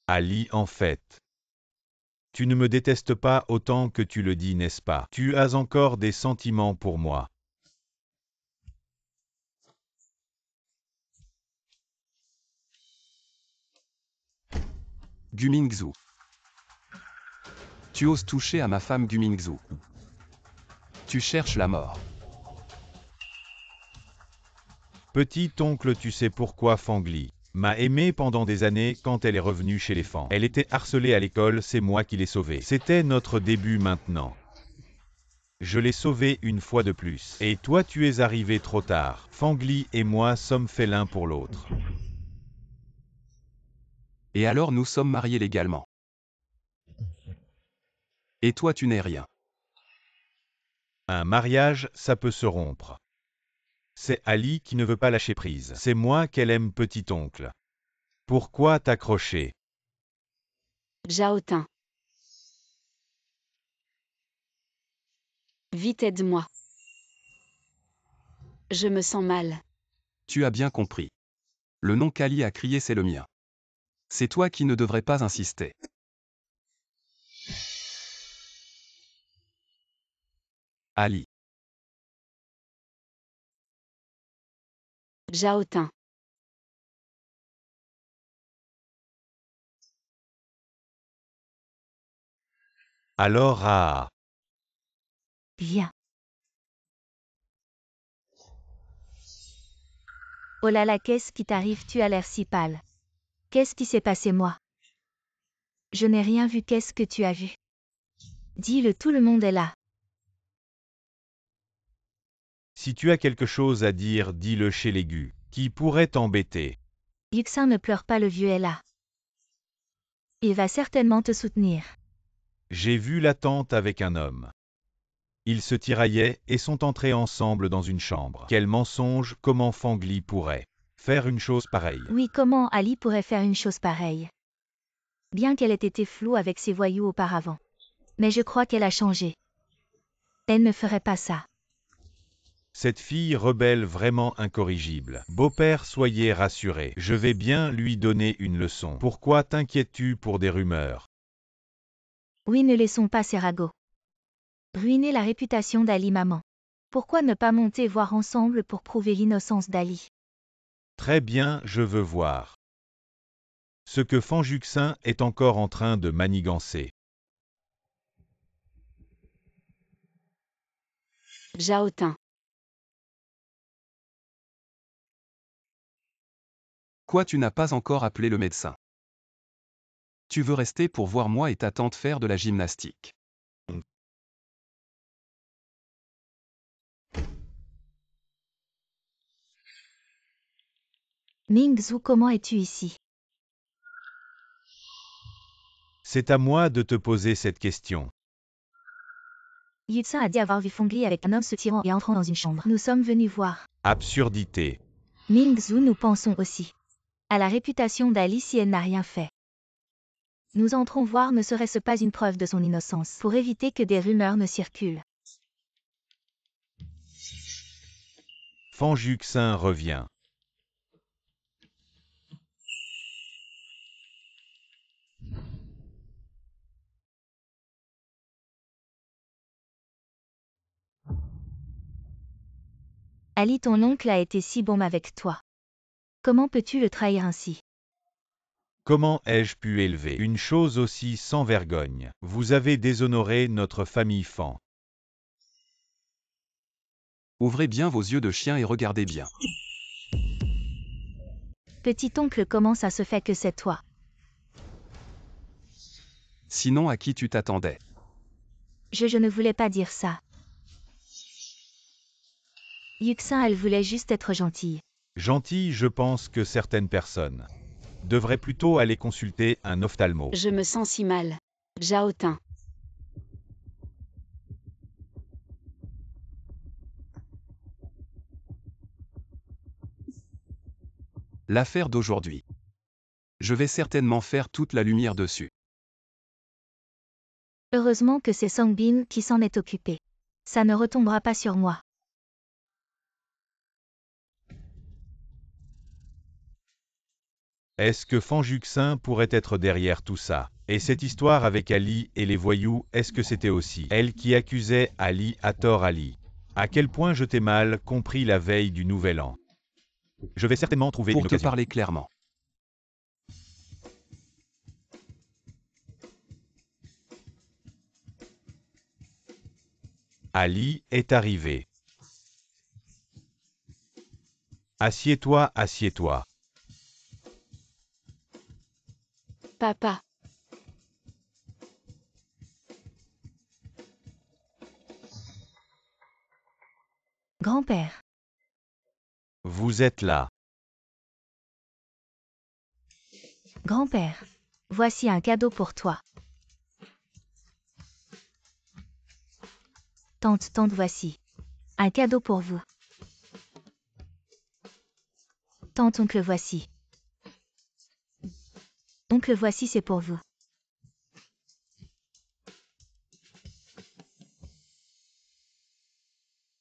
Ali, en fait. Tu ne me détestes pas autant que tu le dis, n'est-ce pas? Tu as encore des sentiments pour moi. Gumingzu. Tu oses toucher à ma femme Gumingzu. Tu cherches la mort. Petit oncle, tu sais pourquoi Fangli m'a aimé pendant des années quand elle est revenue chez les Fang. Elle était harcelée à l'école, c'est moi qui l'ai sauvée. C'était notre début maintenant. Je l'ai sauvée une fois de plus. Et toi, tu es arrivé trop tard. Fangli et moi sommes faits l'un pour l'autre. Et alors nous sommes mariés légalement. Et toi tu n'es rien. Un mariage, ça peut se rompre. C'est Ali qui ne veut pas lâcher prise. C'est moi qu'elle aime, petit oncle. Pourquoi t'accrocher? Zhao-Tin. Vite, aide-moi. Je me sens mal. Tu as bien compris. Le nom qu'Ali a crié, c'est le mien. C'est toi qui ne devrais pas insister. Ali. Zhao-Tin. Alors ah. Viens. Oh là là, qu'est-ce qui t'arrive? Tu as l'air si pâle. Qu'est-ce qui s'est passé, moi? Je n'ai rien vu. Qu'est-ce que tu as vu? Dis-le, tout le monde est là. Si tu as quelque chose à dire, dis-le chez l'aigu, qui pourrait t'embêter. Yuxin, ne pleure pas, le vieux est là. Il va certainement te soutenir. J'ai vu la tante avec un homme. Ils se tiraillaient et sont entrés ensemble dans une chambre. Quel mensonge, comment Fangli pourrait faire une chose pareille? Oui, comment Ali pourrait faire une chose pareille? Bien qu'elle ait été floue avec ses voyous auparavant. Mais je crois qu'elle a changé. Elle ne ferait pas ça. Cette fille rebelle vraiment incorrigible. Beau-père, soyez rassuré. Je vais bien lui donner une leçon. Pourquoi t'inquiètes-tu pour des rumeurs? Oui, ne laissons pas ces ragots ruiner la réputation d'Ali, maman. Pourquoi ne pas monter voir ensemble pour prouver l'innocence d'Ali? Très bien, je veux voir ce que Fanjuxin est encore en train de manigancer. Zhao-Tin. Quoi, tu n'as pas encore appelé le médecin? Tu veux rester pour voir moi et ta tante faire de la gymnastique. Mingzu, comment es-tu ici? C'est à moi de te poser cette question. Yuxin a dit avoir vu Fongli avec un homme se tirant et entrant dans une chambre. Nous sommes venus voir. Absurdité. Mingzu, nous pensons aussi à la réputation d'Ali si elle n'a rien fait. Nous entrons voir, ne serait-ce pas une preuve de son innocence, pour éviter que des rumeurs ne circulent. Fanjuxin revient. Ali, ton oncle a été si bon avec toi. Comment peux-tu le trahir ainsi? Comment ai-je pu élever une chose aussi sans vergogne? Vous avez déshonoré notre famille Fan. Ouvrez bien vos yeux de chien et regardez bien. Petit oncle, comment ça se fait que c'est toi? Sinon, à qui tu t'attendais? Je ne voulais pas dire ça. Yuxin, elle voulait juste être gentille. Gentil, je pense que certaines personnes devraient plutôt aller consulter un ophtalmo. Je me sens si mal. Zhao-Tin. L'affaire d'aujourd'hui. Je vais certainement faire toute la lumière dessus. Heureusement que c'est Songbin qui s'en est occupé. Ça ne retombera pas sur moi. Est-ce que Fanjuxin pourrait être derrière tout ça? Et cette histoire avec Ali et les voyous, est-ce que c'était aussi elle qui accusait Ali à tort Ali? À quel point je t'ai mal compris la veille du Nouvel An? Je vais certainement trouver une Pour te occasion. parler clairement. Ali est arrivé. Assieds-toi, assieds-toi. Papa, Grand-père. Vous êtes là. Grand-père. Voici un cadeau pour toi. Tante, tante, voici. Un cadeau pour vous. Tante, oncle, voici. Oncle, voici, c'est pour vous.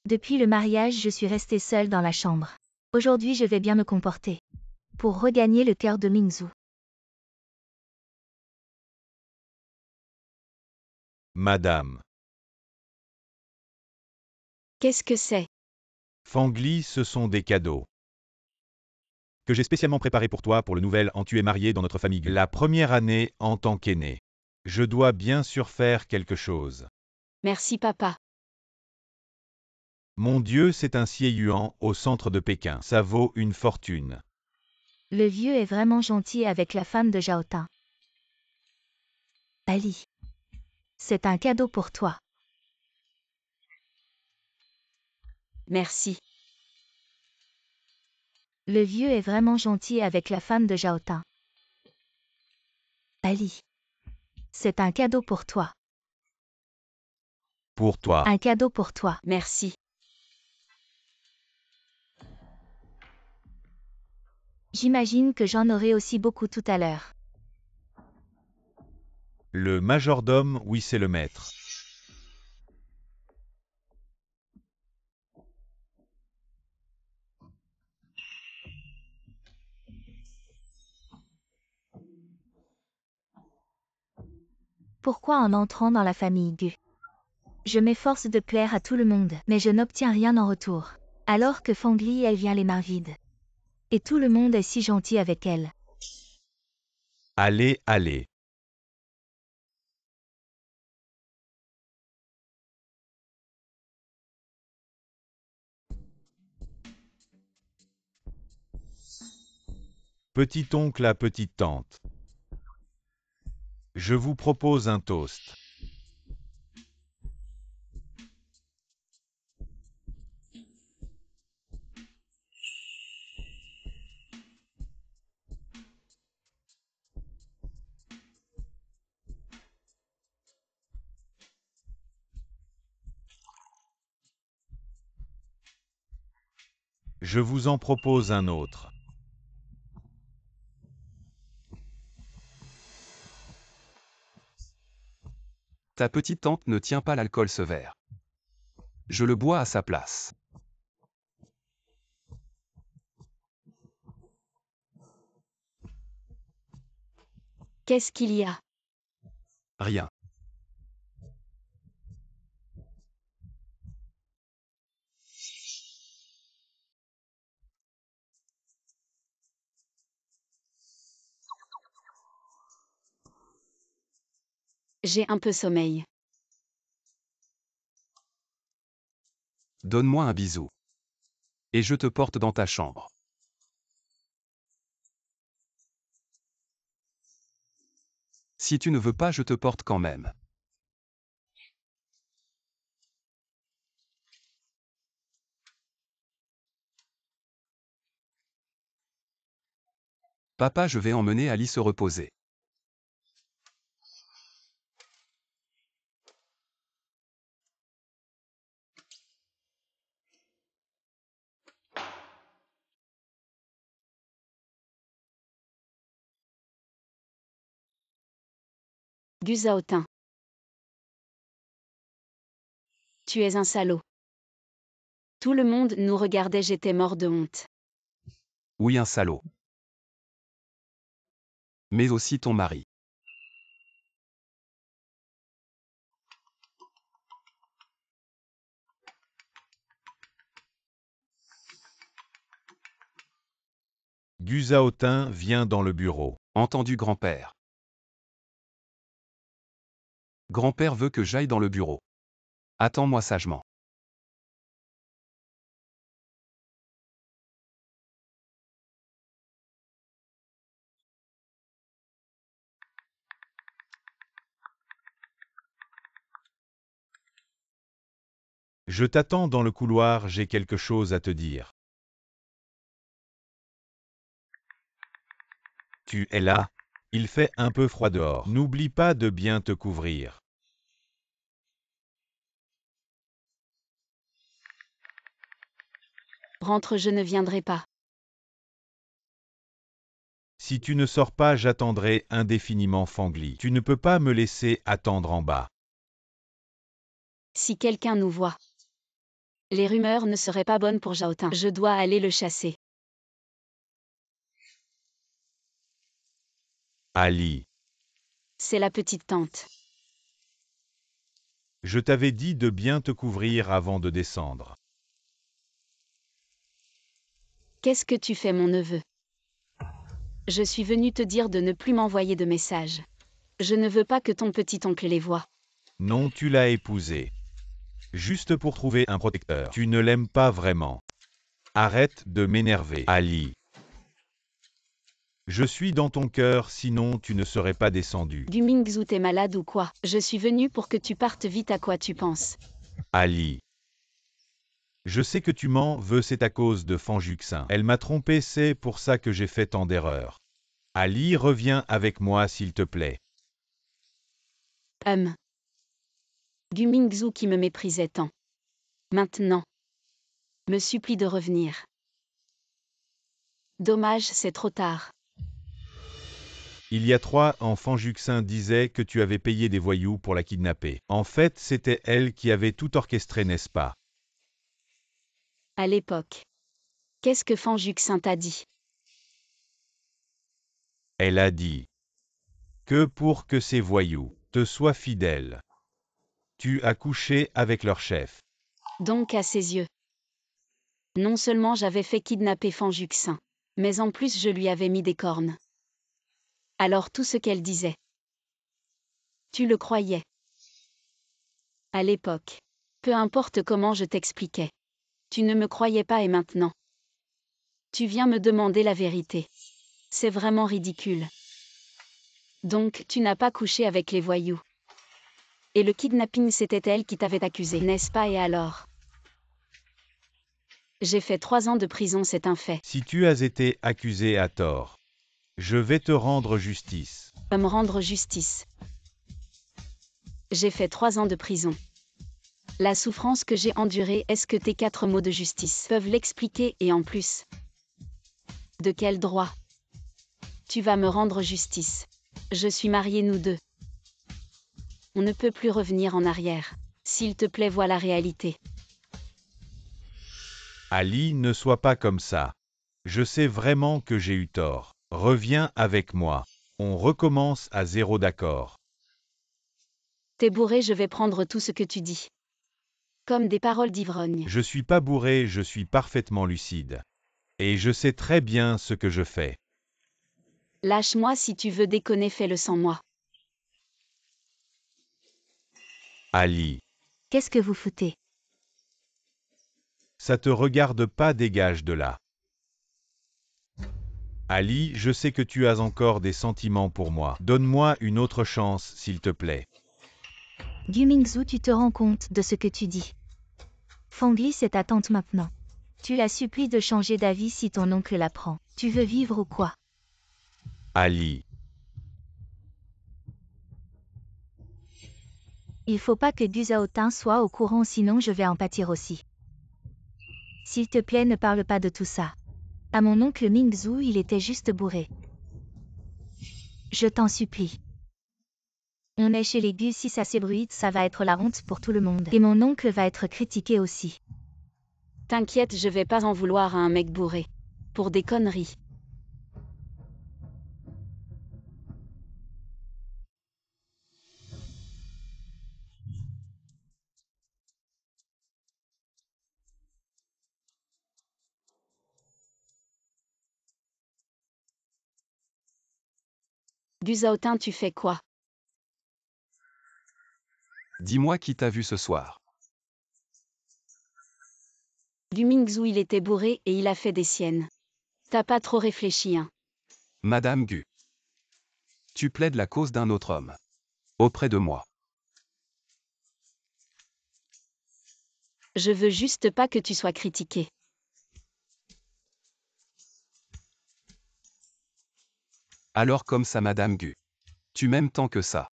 Depuis le mariage, je suis restée seule dans la chambre. Aujourd'hui, je vais bien me comporter. Pour regagner le cœur de Mingzhu. Madame. qu'est-ce que c'est? Fangli, ce sont des cadeaux que j'ai spécialement préparés pour toi pour le nouvel an. Tu es marié dans notre famille. La première année en tant qu'aîné. Je dois bien sûr faire quelque chose. Merci papa. Mon Dieu, c'est un Sieyuan au centre de Pékin. Ça vaut une fortune. Le vieux est vraiment gentil avec la femme de Zhaotin. Ali. C'est un cadeau pour toi. Merci. Le vieux est vraiment gentil avec la femme de Zhaotin. Ali. C'est un cadeau pour toi. Pour toi. Un cadeau pour toi. Merci. J'imagine que j'en aurai aussi beaucoup tout à l'heure. Le majordome, oui, c'est le maître. Pourquoi en entrant dans la famille Gu? Je m'efforce de plaire à tout le monde, mais je n'obtiens rien en retour. Alors que Fangli, elle vient les mains vides. Et tout le monde est si gentil avec elle. Allez, allez. Petit oncle à petite tante. Je vous propose un toast. Je vous en propose un autre. Ta petite tante ne tient pas l'alcool ce verre. Je le bois à sa place. Qu'est-ce qu'il y a? Rien. J'ai un peu sommeil. Donne-moi un bisou. Et je te porte dans ta chambre. Si tu ne veux pas, je te porte quand même. Papa, je vais emmener Ali se reposer. Gu Zhaotin. Tu es un salaud. Tout le monde nous regardait, j'étais mort de honte. Oui, un salaud. Mais aussi ton mari. Gu Zhaotin vient dans le bureau. Entendu, grand-père. Grand-père veut que j'aille dans le bureau. Attends-moi sagement. Je t'attends dans le couloir, j'ai quelque chose à te dire. Tu es là? Il fait un peu froid dehors. N'oublie pas de bien te couvrir. Rentre, je ne viendrai pas. Si tu ne sors pas, j'attendrai indéfiniment Fangli. Tu ne peux pas me laisser attendre en bas. Si quelqu'un nous voit. Les rumeurs ne seraient pas bonnes pour Zhaotin. Je dois aller le chasser. Ali, C'est la petite tante. je t'avais dit de bien te couvrir avant de descendre. Qu'est-ce que tu fais, mon neveu? Je suis venu te dire de ne plus m'envoyer de messages. Je ne veux pas que ton petit-oncle les voie. Non, tu l'as épousé. Juste pour trouver un protecteur. Tu ne l'aimes pas vraiment. Arrête de m'énerver, Ali. Je suis dans ton cœur, sinon tu ne serais pas descendu. Gu Mingzhu, t'es malade ou quoi? Je suis venu pour que tu partes vite, à quoi tu penses? Ali. Je sais que tu m'en veux, c'est à cause de Fanjuxin. Elle m'a trompé, c'est pour ça que j'ai fait tant d'erreurs. Ali, reviens avec moi s'il te plaît. Gu Mingzhu qui me méprisait tant. Maintenant. Me supplie de revenir. Dommage, c'est trop tard. Il y a 3 ans, Fanjuxin disait que tu avais payé des voyous pour la kidnapper. En fait, c'était elle qui avait tout orchestré, n'est-ce pas? À l'époque. Qu'est-ce que Fanjuxin t'a dit? Elle a dit que pour que ces voyous te soient fidèles, tu as couché avec leur chef. Donc à ses yeux. Non seulement j'avais fait kidnapper Fanjuxin, mais en plus je lui avais mis des cornes. Alors tout ce qu'elle disait. Tu le croyais. À l'époque. Peu importe comment je t'expliquais. Tu ne me croyais pas et maintenant. Tu viens me demander la vérité. C'est vraiment ridicule. Donc tu n'as pas couché avec les voyous. Et le kidnapping, c'était elle qui t'avait accusé, n'est-ce pas? Et alors? J'ai fait 3 ans de prison, c'est un fait. Si tu as été accusé à tort, je vais te rendre justice. Me rendre justice. J'ai fait 3 ans de prison. La souffrance que j'ai endurée, est-ce que tes 4 mots de justice peuvent l'expliquer? Et en plus, de quel droit tu vas me rendre justice? Je suis mariée, nous deux. On ne peut plus revenir en arrière. S'il te plaît, vois la réalité. Ali, ne sois pas comme ça. Je sais vraiment que j'ai eu tort. Reviens avec moi. On recommence à zéro, d'accord? T'es bourré, je vais prendre tout ce que tu dis. Comme des paroles d'ivrogne. Je suis pas bourré, je suis parfaitement lucide. Et je sais très bien ce que je fais. Lâche-moi, si tu veux déconner, fais-le sans moi. Ali, Qu'est-ce que vous foutez? ça te regarde pas, dégage de là. Ali, je sais que tu as encore des sentiments pour moi. Donne-moi une autre chance, s'il te plaît. Gu Mingzhu, tu te rends compte de ce que tu dis? Fangli, c'est ta tante maintenant. Tu la supplies de changer d'avis si ton oncle l'apprend. Tu veux vivre ou quoi? Ali, Il faut pas que Gu Zhaotin soit au courant, sinon je vais en pâtir aussi. S'il te plaît, ne parle pas de tout ça. À mon oncle Mingzhu, il était juste bourré. Je t'en supplie. On est chez les Gus, si ça s'ébruite, ça va être la honte pour tout le monde. Et mon oncle va être critiqué aussi. T'inquiète, je vais pas en vouloir à un mec bourré. Pour des conneries. Guzaotin, tu fais quoi? Dis-moi qui t'a vu ce soir. Gumingzou, il était bourré et il a fait des siennes. T'as pas trop réfléchi, hein? Madame Gu. Tu plaides la cause d'un autre homme. Auprès de moi. Je veux juste pas que tu sois critiqué. Alors comme ça Madame Gu. Tu m'aimes tant que ça.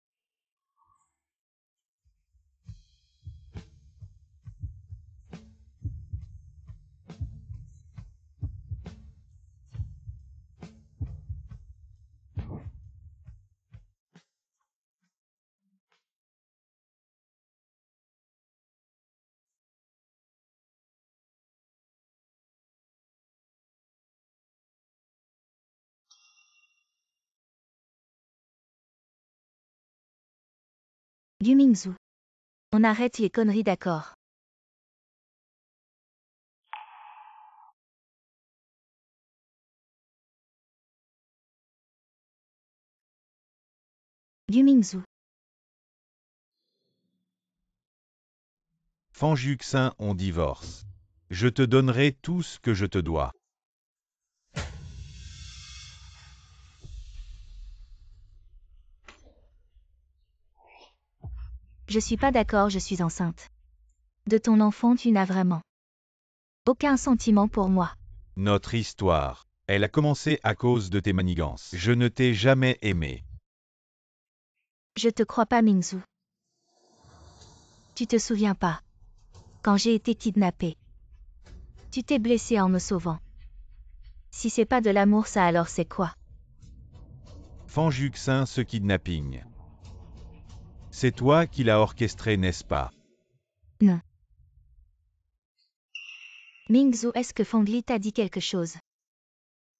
Gumingzou. On arrête les conneries, d'accord? Gumingzou. Fanjuxin, on divorce. Je te donnerai tout ce que je te dois. Je suis pas d'accord, je suis enceinte. De ton enfant, tu n'as vraiment aucun sentiment pour moi. Notre histoire. Elle a commencé à cause de tes manigances. Je ne t'ai jamais aimé. Je te crois pas, Mingzou. Tu te souviens pas? Quand j'ai été kidnappée. Tu t'es blessé en me sauvant. Si c'est pas de l'amour, ça alors c'est quoi? Fanjuxin, ce kidnapping. C'est toi qui l'as orchestré, n'est-ce pas? Non. Mingzou, est-ce que Fangli t'a dit quelque chose?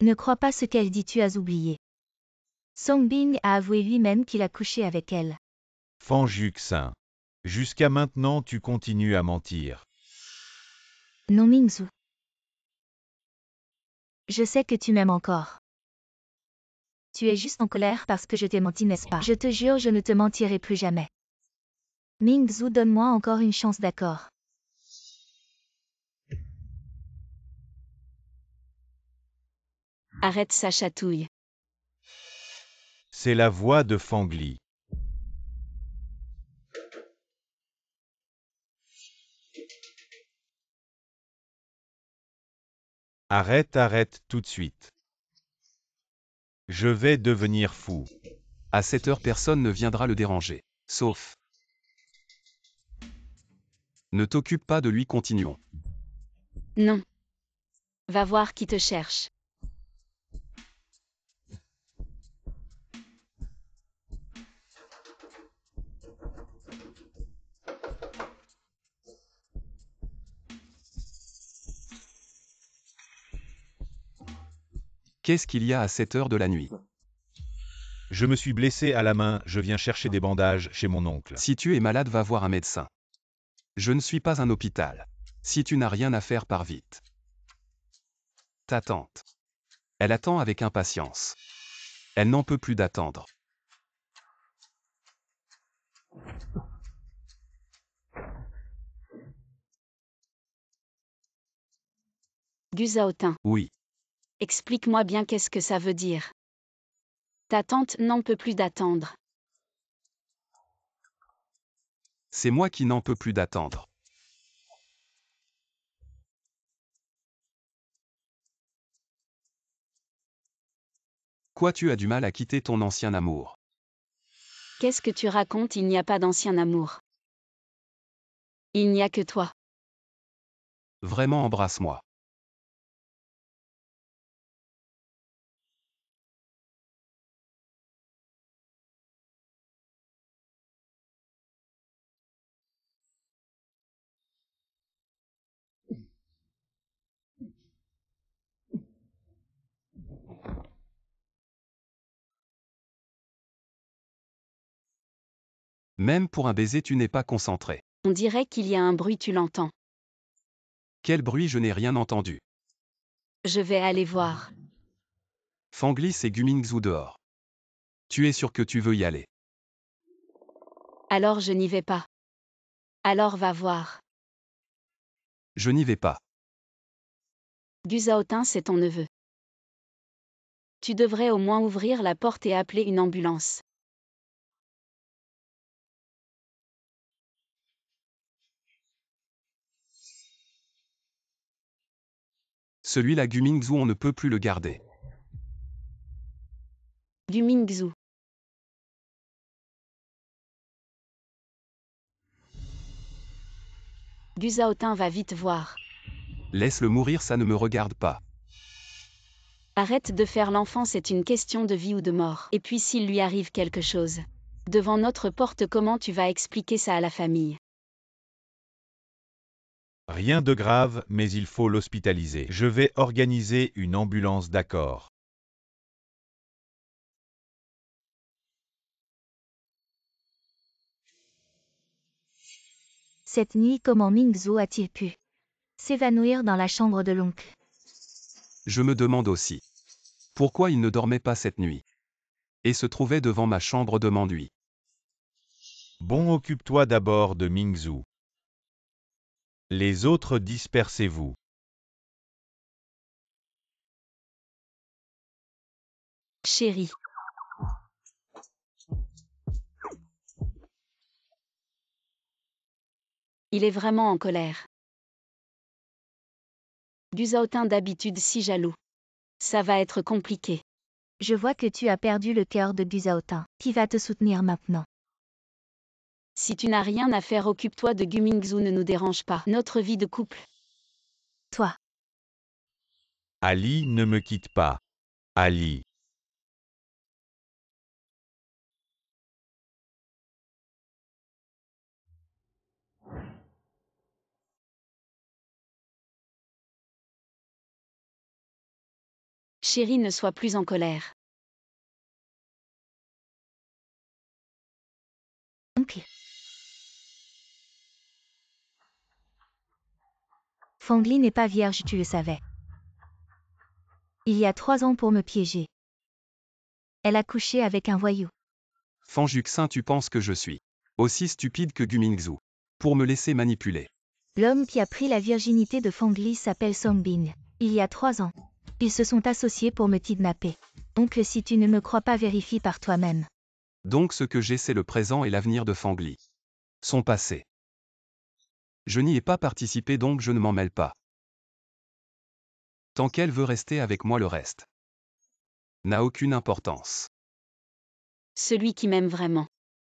Ne crois pas ce qu'elle dit, tu as oublié. Songbing a avoué lui-même qu'il a couché avec elle. Fanjuxin. Jusqu'à maintenant, tu continues à mentir. Non, Mingzou. Je sais que tu m'aimes encore. Tu es juste en colère parce que je t'ai menti, n'est-ce pas? Je te jure, je ne te mentirai plus jamais. Mingzou, donne-moi encore une chance, d'accord? Arrête sa chatouille. C'est la voix de Fangli. Arrête tout de suite. Je vais devenir fou. À cette heure personne ne viendra le déranger. Sauf. Ne t'occupe pas de lui, continuons. Non. Va voir qui te cherche. Qu'est-ce qu'il y a à cette heure de la nuit? Je me suis blessé à la main, je viens chercher des bandages chez mon oncle. Si tu es malade, va voir un médecin. Je ne suis pas un hôpital. Si tu n'as rien à faire, pars vite. Ta tante. Elle attend avec impatience. Elle n'en peut plus d'attendre. Guzaotin. Oui. Explique-moi bien qu'est-ce que ça veut dire. Ta tante n'en peut plus d'attendre. C'est moi qui n'en peux plus d'attendre. Quoi, tu as du mal à quitter ton ancien amour? Qu'est-ce que tu racontes? Il n'y a pas d'ancien amour. Il n'y a que toi. Vraiment, embrasse-moi. Même pour un baiser tu n'es pas concentré. On dirait qu'il y a un bruit, tu l'entends. Quel bruit, je n'ai rien entendu. Je vais aller voir. Fanglis et Gumingzou dehors. Tu es sûr que tu veux y aller? Alors je n'y vais pas. Alors va voir. Je n'y vais pas. Gu Zhaotin, c'est ton neveu. Tu devrais au moins ouvrir la porte et appeler une ambulance. Celui-là Gumingzou, on ne peut plus le garder. Gu Mingzhu. Gu Zhaotin va vite voir. Laisse-le mourir, ça ne me regarde pas. Arrête de faire l'enfant, c'est une question de vie ou de mort. Et puis s'il lui arrive quelque chose. Devant notre porte, comment tu vas expliquer ça à la famille? Rien de grave, mais il faut l'hospitaliser. Je vais organiser une ambulance, d'accord. Cette nuit, comment Mingzhu a-t-il pu s'évanouir dans la chambre de l'oncle? Je me demande aussi. Pourquoi il ne dormait pas cette nuit? Et se trouvait devant ma chambre de m'ennuie. Bon, occupe-toi d'abord de Mingzhu. Les autres, dispersez-vous. Chérie. Il est vraiment en colère. Gu Zhaotin, d'habitude si jaloux. Ça va être compliqué. Je vois que tu as perdu le cœur de Gu Zhaotin. Qui va te soutenir maintenant? Si tu n'as rien à faire, occupe-toi de Gu Mingzhu, ne nous dérange pas. Notre vie de couple. Toi. Ali, ne me quitte pas. Ali. Chérie, ne sois plus en colère. Oncle. Fangli n'est pas vierge, tu le savais. Il y a 3 ans pour me piéger. Elle a couché avec un voyou. Fanjuxin, tu penses que je suis aussi stupide que Gumingzou pour me laisser manipuler? L'homme qui a pris la virginité de Fangli s'appelle Songbin. Il y a 3 ans. Ils se sont associés pour me kidnapper. Donc si tu ne me crois pas, vérifie par toi-même. Donc ce que j'ai, c'est le présent et l'avenir de Fangli. Son passé. Je n'y ai pas participé, donc je ne m'en mêle pas. Tant qu'elle veut rester avec moi, le reste n'a aucune importance. Celui qui m'aime vraiment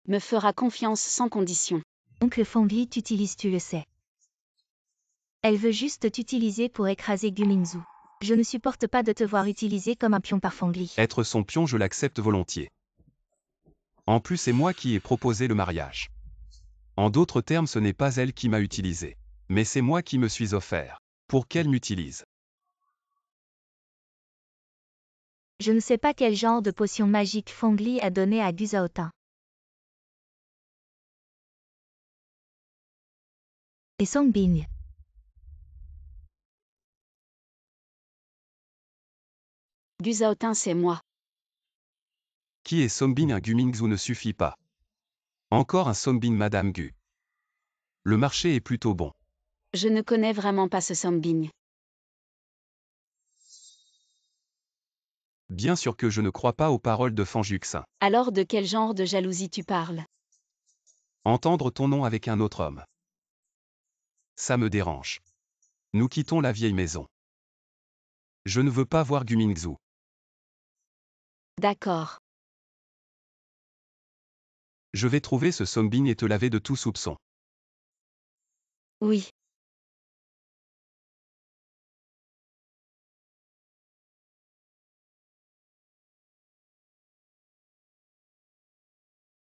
me fera confiance sans condition. Oncle Fangli t'utilise, tu le sais. Elle veut juste t'utiliser pour écraser Gumingzhu. Je ne supporte pas de te voir utilisé comme un pion par Fangli. Être son pion, je l'accepte volontiers. En plus, c'est moi qui ai proposé le mariage. En d'autres termes, ce n'est pas elle qui m'a utilisé. Mais c'est moi qui me suis offert pour qu'elle m'utilise. Je ne sais pas quel genre de potion magique Fangli a donné à Gu Zhaotin. Et Songbin. Gu Zhaotin, c'est moi. Qui est Songbin? Un Gumingzhu ne suffit pas. Encore un Songbin, Madame Gu. Le marché est plutôt bon. Je ne connais vraiment pas ce Songbin. Bien sûr que je ne crois pas aux paroles de Fanjuxin. Alors de quel genre de jalousie tu parles? Entendre ton nom avec un autre homme. Ça me dérange. Nous quittons la vieille maison. Je ne veux pas voir Gumingzhu. D'accord. Je vais trouver ce Songbin et te laver de tout soupçon. Oui.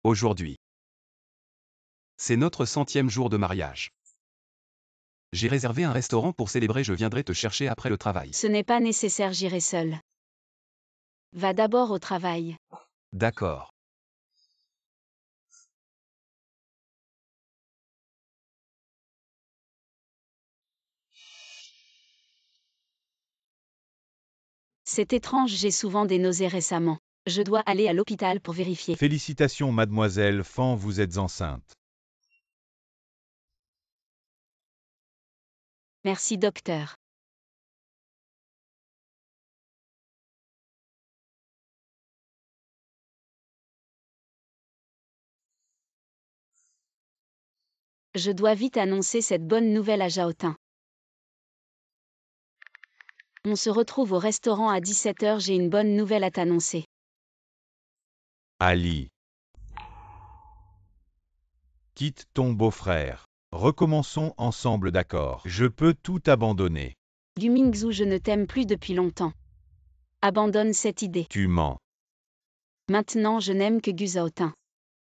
Aujourd'hui, c'est notre 100e jour de mariage. J'ai réservé un restaurant pour célébrer, je viendrai te chercher après le travail. Ce n'est pas nécessaire, j'irai seul. Va d'abord au travail. D'accord. C'est étrange, j'ai souvent des nausées récemment. Je dois aller à l'hôpital pour vérifier. Félicitations mademoiselle Fan, vous êtes enceinte. Merci docteur. Je dois vite annoncer cette bonne nouvelle à Zhaoting. On se retrouve au restaurant à 17h, j'ai une bonne nouvelle à t'annoncer. Ali. Quitte ton beau-frère. Recommençons ensemble, d'accord? Je peux tout abandonner. Gumingzhu, je ne t'aime plus depuis longtemps. Abandonne cette idée. Tu mens. Maintenant je n'aime que Gu Zhaoting.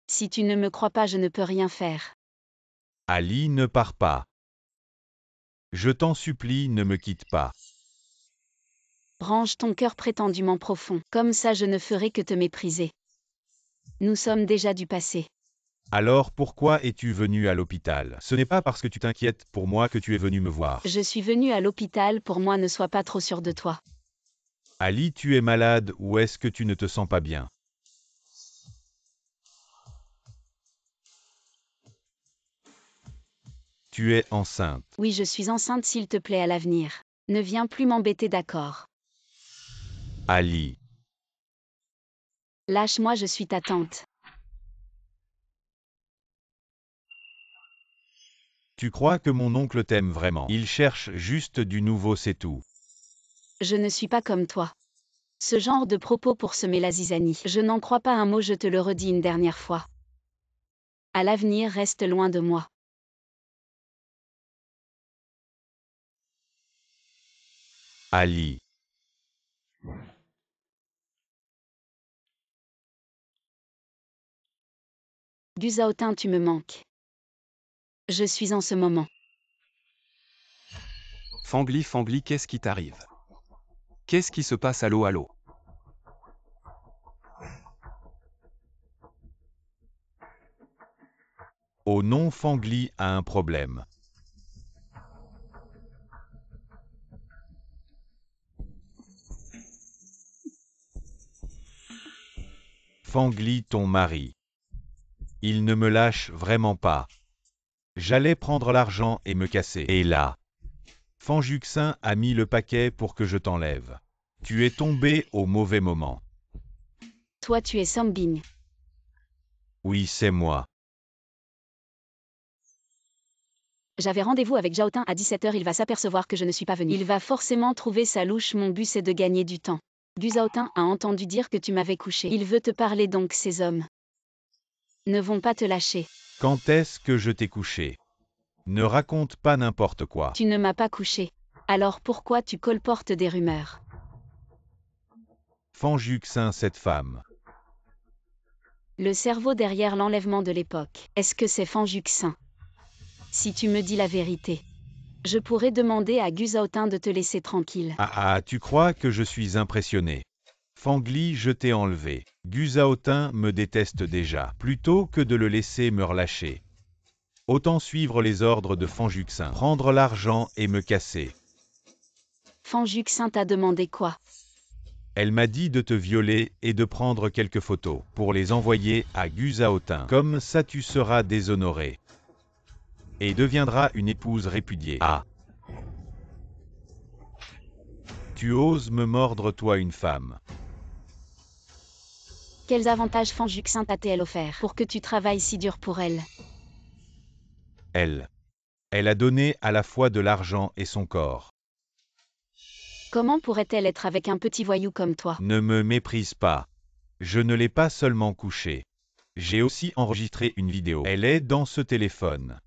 Si tu ne me crois pas, je ne peux rien faire. Ali, ne pars pas. Je t'en supplie, ne me quitte pas. Range ton cœur prétendument profond, comme ça je ne ferai que te mépriser. Nous sommes déjà du passé. Alors pourquoi es-tu venu à l'hôpital? Ce n'est pas parce que tu t'inquiètes pour moi que tu es venu me voir. Je suis venu à l'hôpital pour moi, ne sois pas trop sûr de toi. Ali, tu es malade ou est-ce que tu ne te sens pas bien? Tu es enceinte. Oui, je suis enceinte, s'il te plaît, à l'avenir. Ne viens plus m'embêter, d'accord? Ali. Lâche-moi, je suis ta tante. Tu crois que mon oncle t'aime vraiment? Il cherche juste du nouveau, c'est tout. Je ne suis pas comme toi. Ce genre de propos pour semer la zizanie. Je n'en crois pas un mot, je te le redis une dernière fois. À l'avenir, reste loin de moi. Ali. Gu Zhaoting, tu me manques. Je suis en ce moment. Fangli, Fangli, qu'est-ce qui t'arrive? Qu'est-ce qui se passe? Allô, allô? Oh non, Fangli a un problème. Fangli, ton mari. Il ne me lâche vraiment pas. J'allais prendre l'argent et me casser. Et là, Fan Juxin a mis le paquet pour que je t'enlève. Tu es tombé au mauvais moment. Toi, tu es Sambing. Oui, c'est moi. J'avais rendez-vous avec Zhaoting à 17h, il va s'apercevoir que je ne suis pas venu. Il va forcément trouver ça louche, mon but c'est de gagner du temps. Gu Zhaoting a entendu dire que tu m'avais couché. Il veut te parler, donc ces hommes ne vont pas te lâcher. Quand est-ce que je t'ai couché? Ne raconte pas n'importe quoi. Tu ne m'as pas couché. Alors pourquoi tu colportes des rumeurs? Fan Juxin, cette femme. Le cerveau derrière l'enlèvement de l'époque. Est-ce que c'est Fan Juxin? Si tu me dis la vérité, je pourrais demander à Gu Zhaoting de te laisser tranquille. Ah, tu crois que je suis impressionné? Fangli, je t'ai enlevé. Gu Zhaoting me déteste déjà. Plutôt que de le laisser me relâcher, autant suivre les ordres de Fan Juxin. Prendre l'argent et me casser. Fan Juxin t'a demandé quoi? Elle m'a dit de te violer et de prendre quelques photos pour les envoyer à Gu Zhaoting. Comme ça tu seras déshonoré et deviendras une épouse répudiée. Ah. Tu oses me mordre, toi, une femme? Quels avantages Fan Juxin t'a-t-elle offert pour que tu travailles si dur pour elle? Elle a donné à la fois de l'argent et son corps. Comment pourrait-elle être avec un petit voyou comme toi? Ne me méprise pas. Je ne l'ai pas seulement couchée. J'ai aussi enregistré une vidéo. Elle est dans ce téléphone.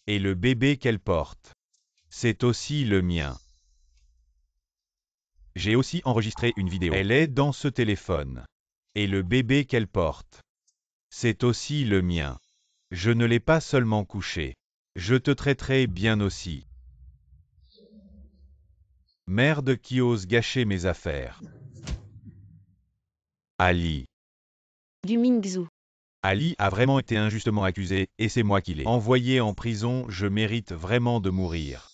Et le bébé qu'elle porte, c'est aussi le mien. J'ai aussi enregistré une vidéo. Elle est dans ce téléphone. Et le bébé qu'elle porte, c'est aussi le mien. Je ne l'ai pas seulement couchée. Je te traiterai bien aussi. Merde qui ose gâcher mes affaires. Ali. Gumingzhu. Ali a vraiment été injustement accusé, et c'est moi qui l'ai envoyé en prison. Je mérite vraiment de mourir.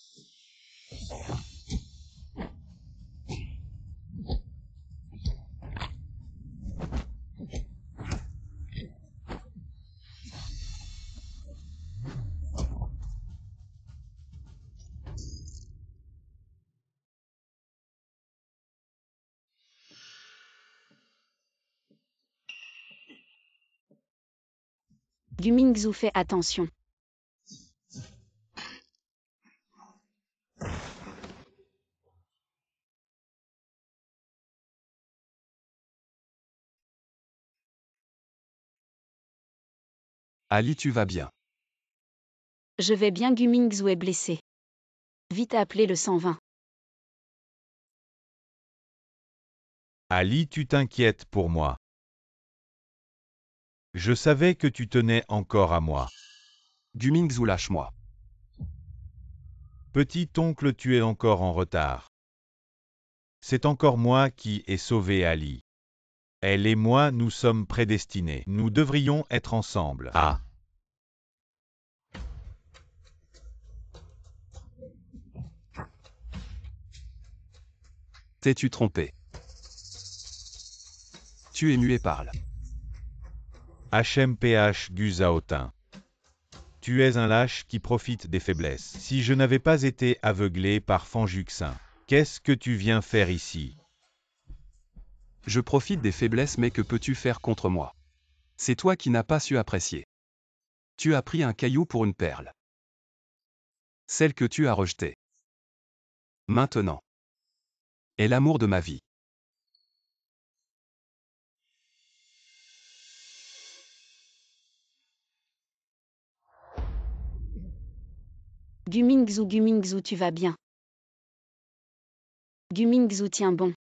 Gumingzou, fais attention. Ali, tu vas bien. Je vais bien. Gumingzou est blessé. Vite appeler le 120. Ali, tu t'inquiètes pour moi. Je savais que tu tenais encore à moi. Gumingzou, lâche-moi. Petit oncle, tu es encore en retard. C'est encore moi qui ai sauvé Ali. Elle et moi, nous sommes prédestinés. Nous devrions être ensemble. Ah. T'es-tu trompé? Tu es muet, parle. HMPH Guzaotin. Tu es un lâche qui profite des faiblesses. Si je n'avais pas été aveuglé par Fanjuxin, qu'est-ce que tu viens faire ici? Je profite des faiblesses, mais que peux-tu faire contre moi? C'est toi qui n'as pas su apprécier. Tu as pris un caillou pour une perle. Celle que tu as rejetée. Maintenant. Est l'amour de ma vie. Gumingzou, tu vas bien. Gumingzou, tiens bon.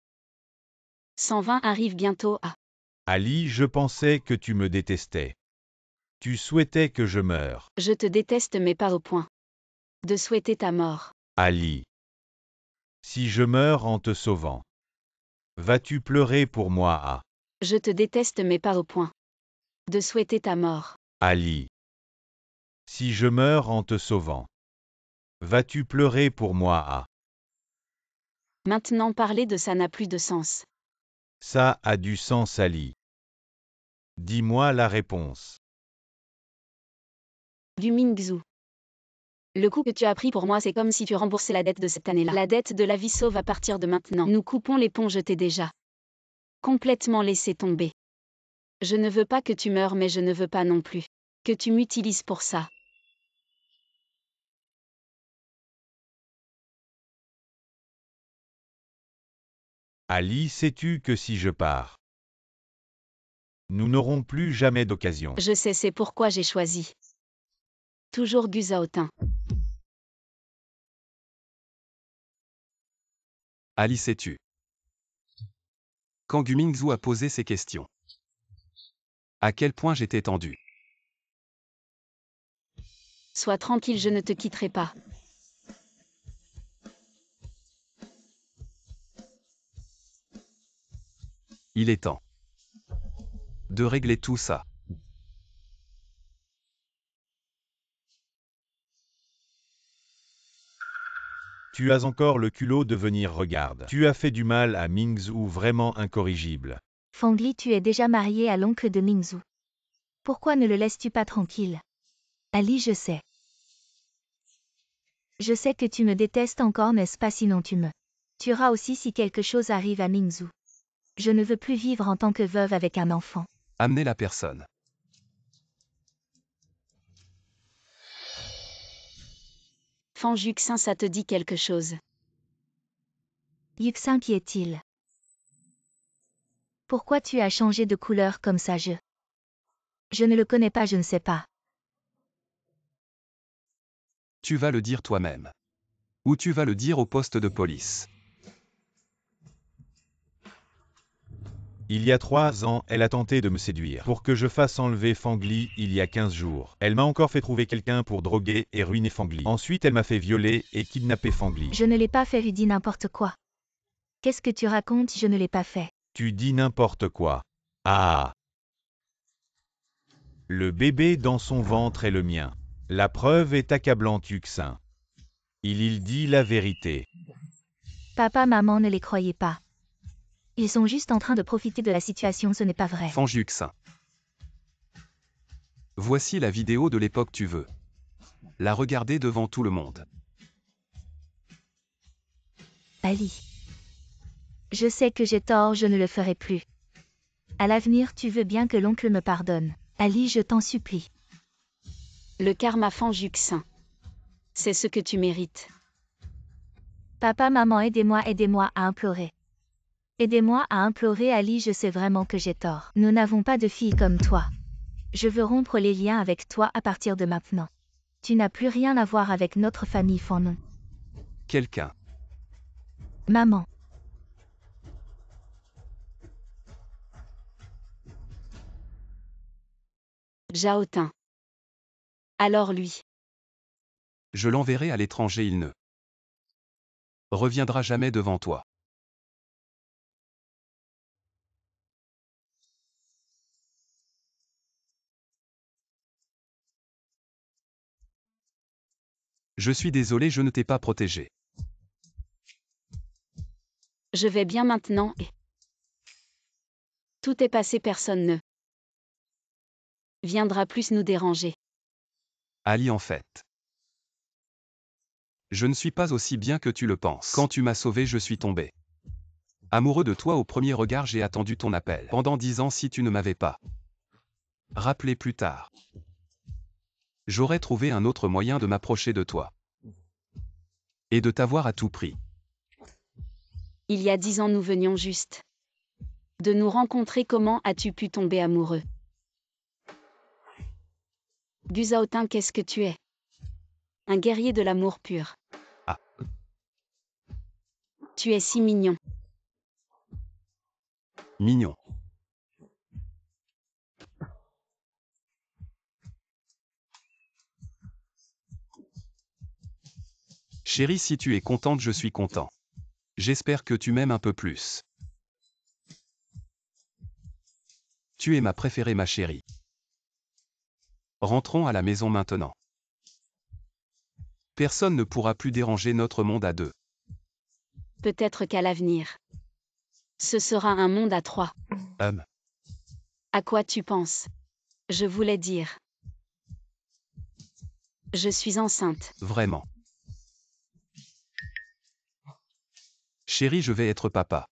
120 arrive bientôt. Ah. Ali, je pensais que tu me détestais. Tu souhaitais que je meure. Je te déteste, mais pas au point de souhaiter ta mort. Ali. Si je meurs en te sauvant, vas-tu pleurer pour moi? Ah. Je te déteste, mais pas au point de souhaiter ta mort. Ali. Si je meurs en te sauvant, vas-tu pleurer pour moi? Ah. Maintenant, parler de ça n'a plus de sens. Ça a du sens, Ali. Dis-moi la réponse. Gumingzou. Le coup que tu as pris pour moi, c'est comme si tu remboursais la dette de cette année-là. La dette de la vie sauve à partir de maintenant. Nous coupons les ponts, je t'ai déjà complètement laissé tomber. Je ne veux pas que tu meures, mais je ne veux pas non plus que tu m'utilises pour ça. Ali, sais-tu que si je pars, nous n'aurons plus jamais d'occasion. Je sais, c'est pourquoi j'ai choisi. Toujours Guzaotin. Ali, sais-tu? Quand Gumingzou a posé ces questions, à quel point j'étais tendu. Sois tranquille, je ne te quitterai pas. Il est temps de régler tout ça. Tu as encore le culot de venir, regarde. Tu as fait du mal à Mingzou, vraiment incorrigible. Fangli, tu es déjà marié à l'oncle de Mingzou. Pourquoi ne le laisses-tu pas tranquille? Ali, je sais. Je sais que tu me détestes encore, n'est-ce pas? Sinon tu me tueras aussi si quelque chose arrive à Mingzou. Je ne veux plus vivre en tant que veuve avec un enfant. Amenez la personne. Fanjuxin, ça te dit quelque chose? Yuxin, qui est-il? Pourquoi tu as changé de couleur comme ça? Je ne le connais pas, je ne sais pas. Tu vas le dire toi-même. Ou tu vas le dire au poste de police. Il y a 3 ans, elle a tenté de me séduire pour que je fasse enlever Fangli il y a 15 jours. Elle m'a encore fait trouver quelqu'un pour droguer et ruiner Fangli. Ensuite, elle m'a fait violer et kidnapper Fangli. Je ne l'ai pas fait, lui dis n'importe quoi. Qu'est-ce que tu racontes? Je ne l'ai pas fait. Tu dis n'importe quoi. Ah! Le bébé dans son ventre est le mien. La preuve est accablante, Yuxin. Il dit la vérité. Papa, maman, ne les croyez pas. Ils sont juste en train de profiter de la situation, ce n'est pas vrai. Fanjuxin. Voici la vidéo de l'époque, tu veux la regarder devant tout le monde. Ali. Je sais que j'ai tort, je ne le ferai plus. À l'avenir, tu veux bien que l'oncle me pardonne. Ali, je t'en supplie. Le karma Fanjuxin. C'est ce que tu mérites. Papa, maman, aidez-moi à implorer. Aidez-moi à implorer Ali, je sais vraiment que j'ai tort. Nous n'avons pas de fille comme toi. Je veux rompre les liens avec toi à partir de maintenant. Tu n'as plus rien à voir avec notre famille Fanon. Quelqu'un. Maman. Zhaotin. Alors lui. Je l'enverrai à l'étranger, il ne reviendra jamais devant toi. Je suis désolé, je ne t'ai pas protégé. Je vais bien maintenant et... Tout est passé, personne ne viendra plus nous déranger. Ali, en fait. Je ne suis pas aussi bien que tu le penses. Quand tu m'as sauvé, je suis tombé amoureux de toi au premier regard, j'ai attendu ton appel. Pendant 10 ans, si tu ne m'avais pas rappelé plus tard, j'aurais trouvé un autre moyen de m'approcher de toi. Et de t'avoir à tout prix. Il y a 10 ans, nous venions juste de nous rencontrer. Comment as-tu pu tomber amoureux? Gu Zhaotin, qu'est-ce que tu es? Un guerrier de l'amour pur. Ah. Tu es si mignon. Mignon. Chérie, si tu es contente, je suis content. J'espère que tu m'aimes un peu plus. Tu es ma préférée, ma chérie. Rentrons à la maison maintenant. Personne ne pourra plus déranger notre monde à deux. Peut-être qu'à l'avenir, ce sera un monde à 3. À quoi tu penses? Je voulais dire. Je suis enceinte. Vraiment. Chérie, je vais être papa.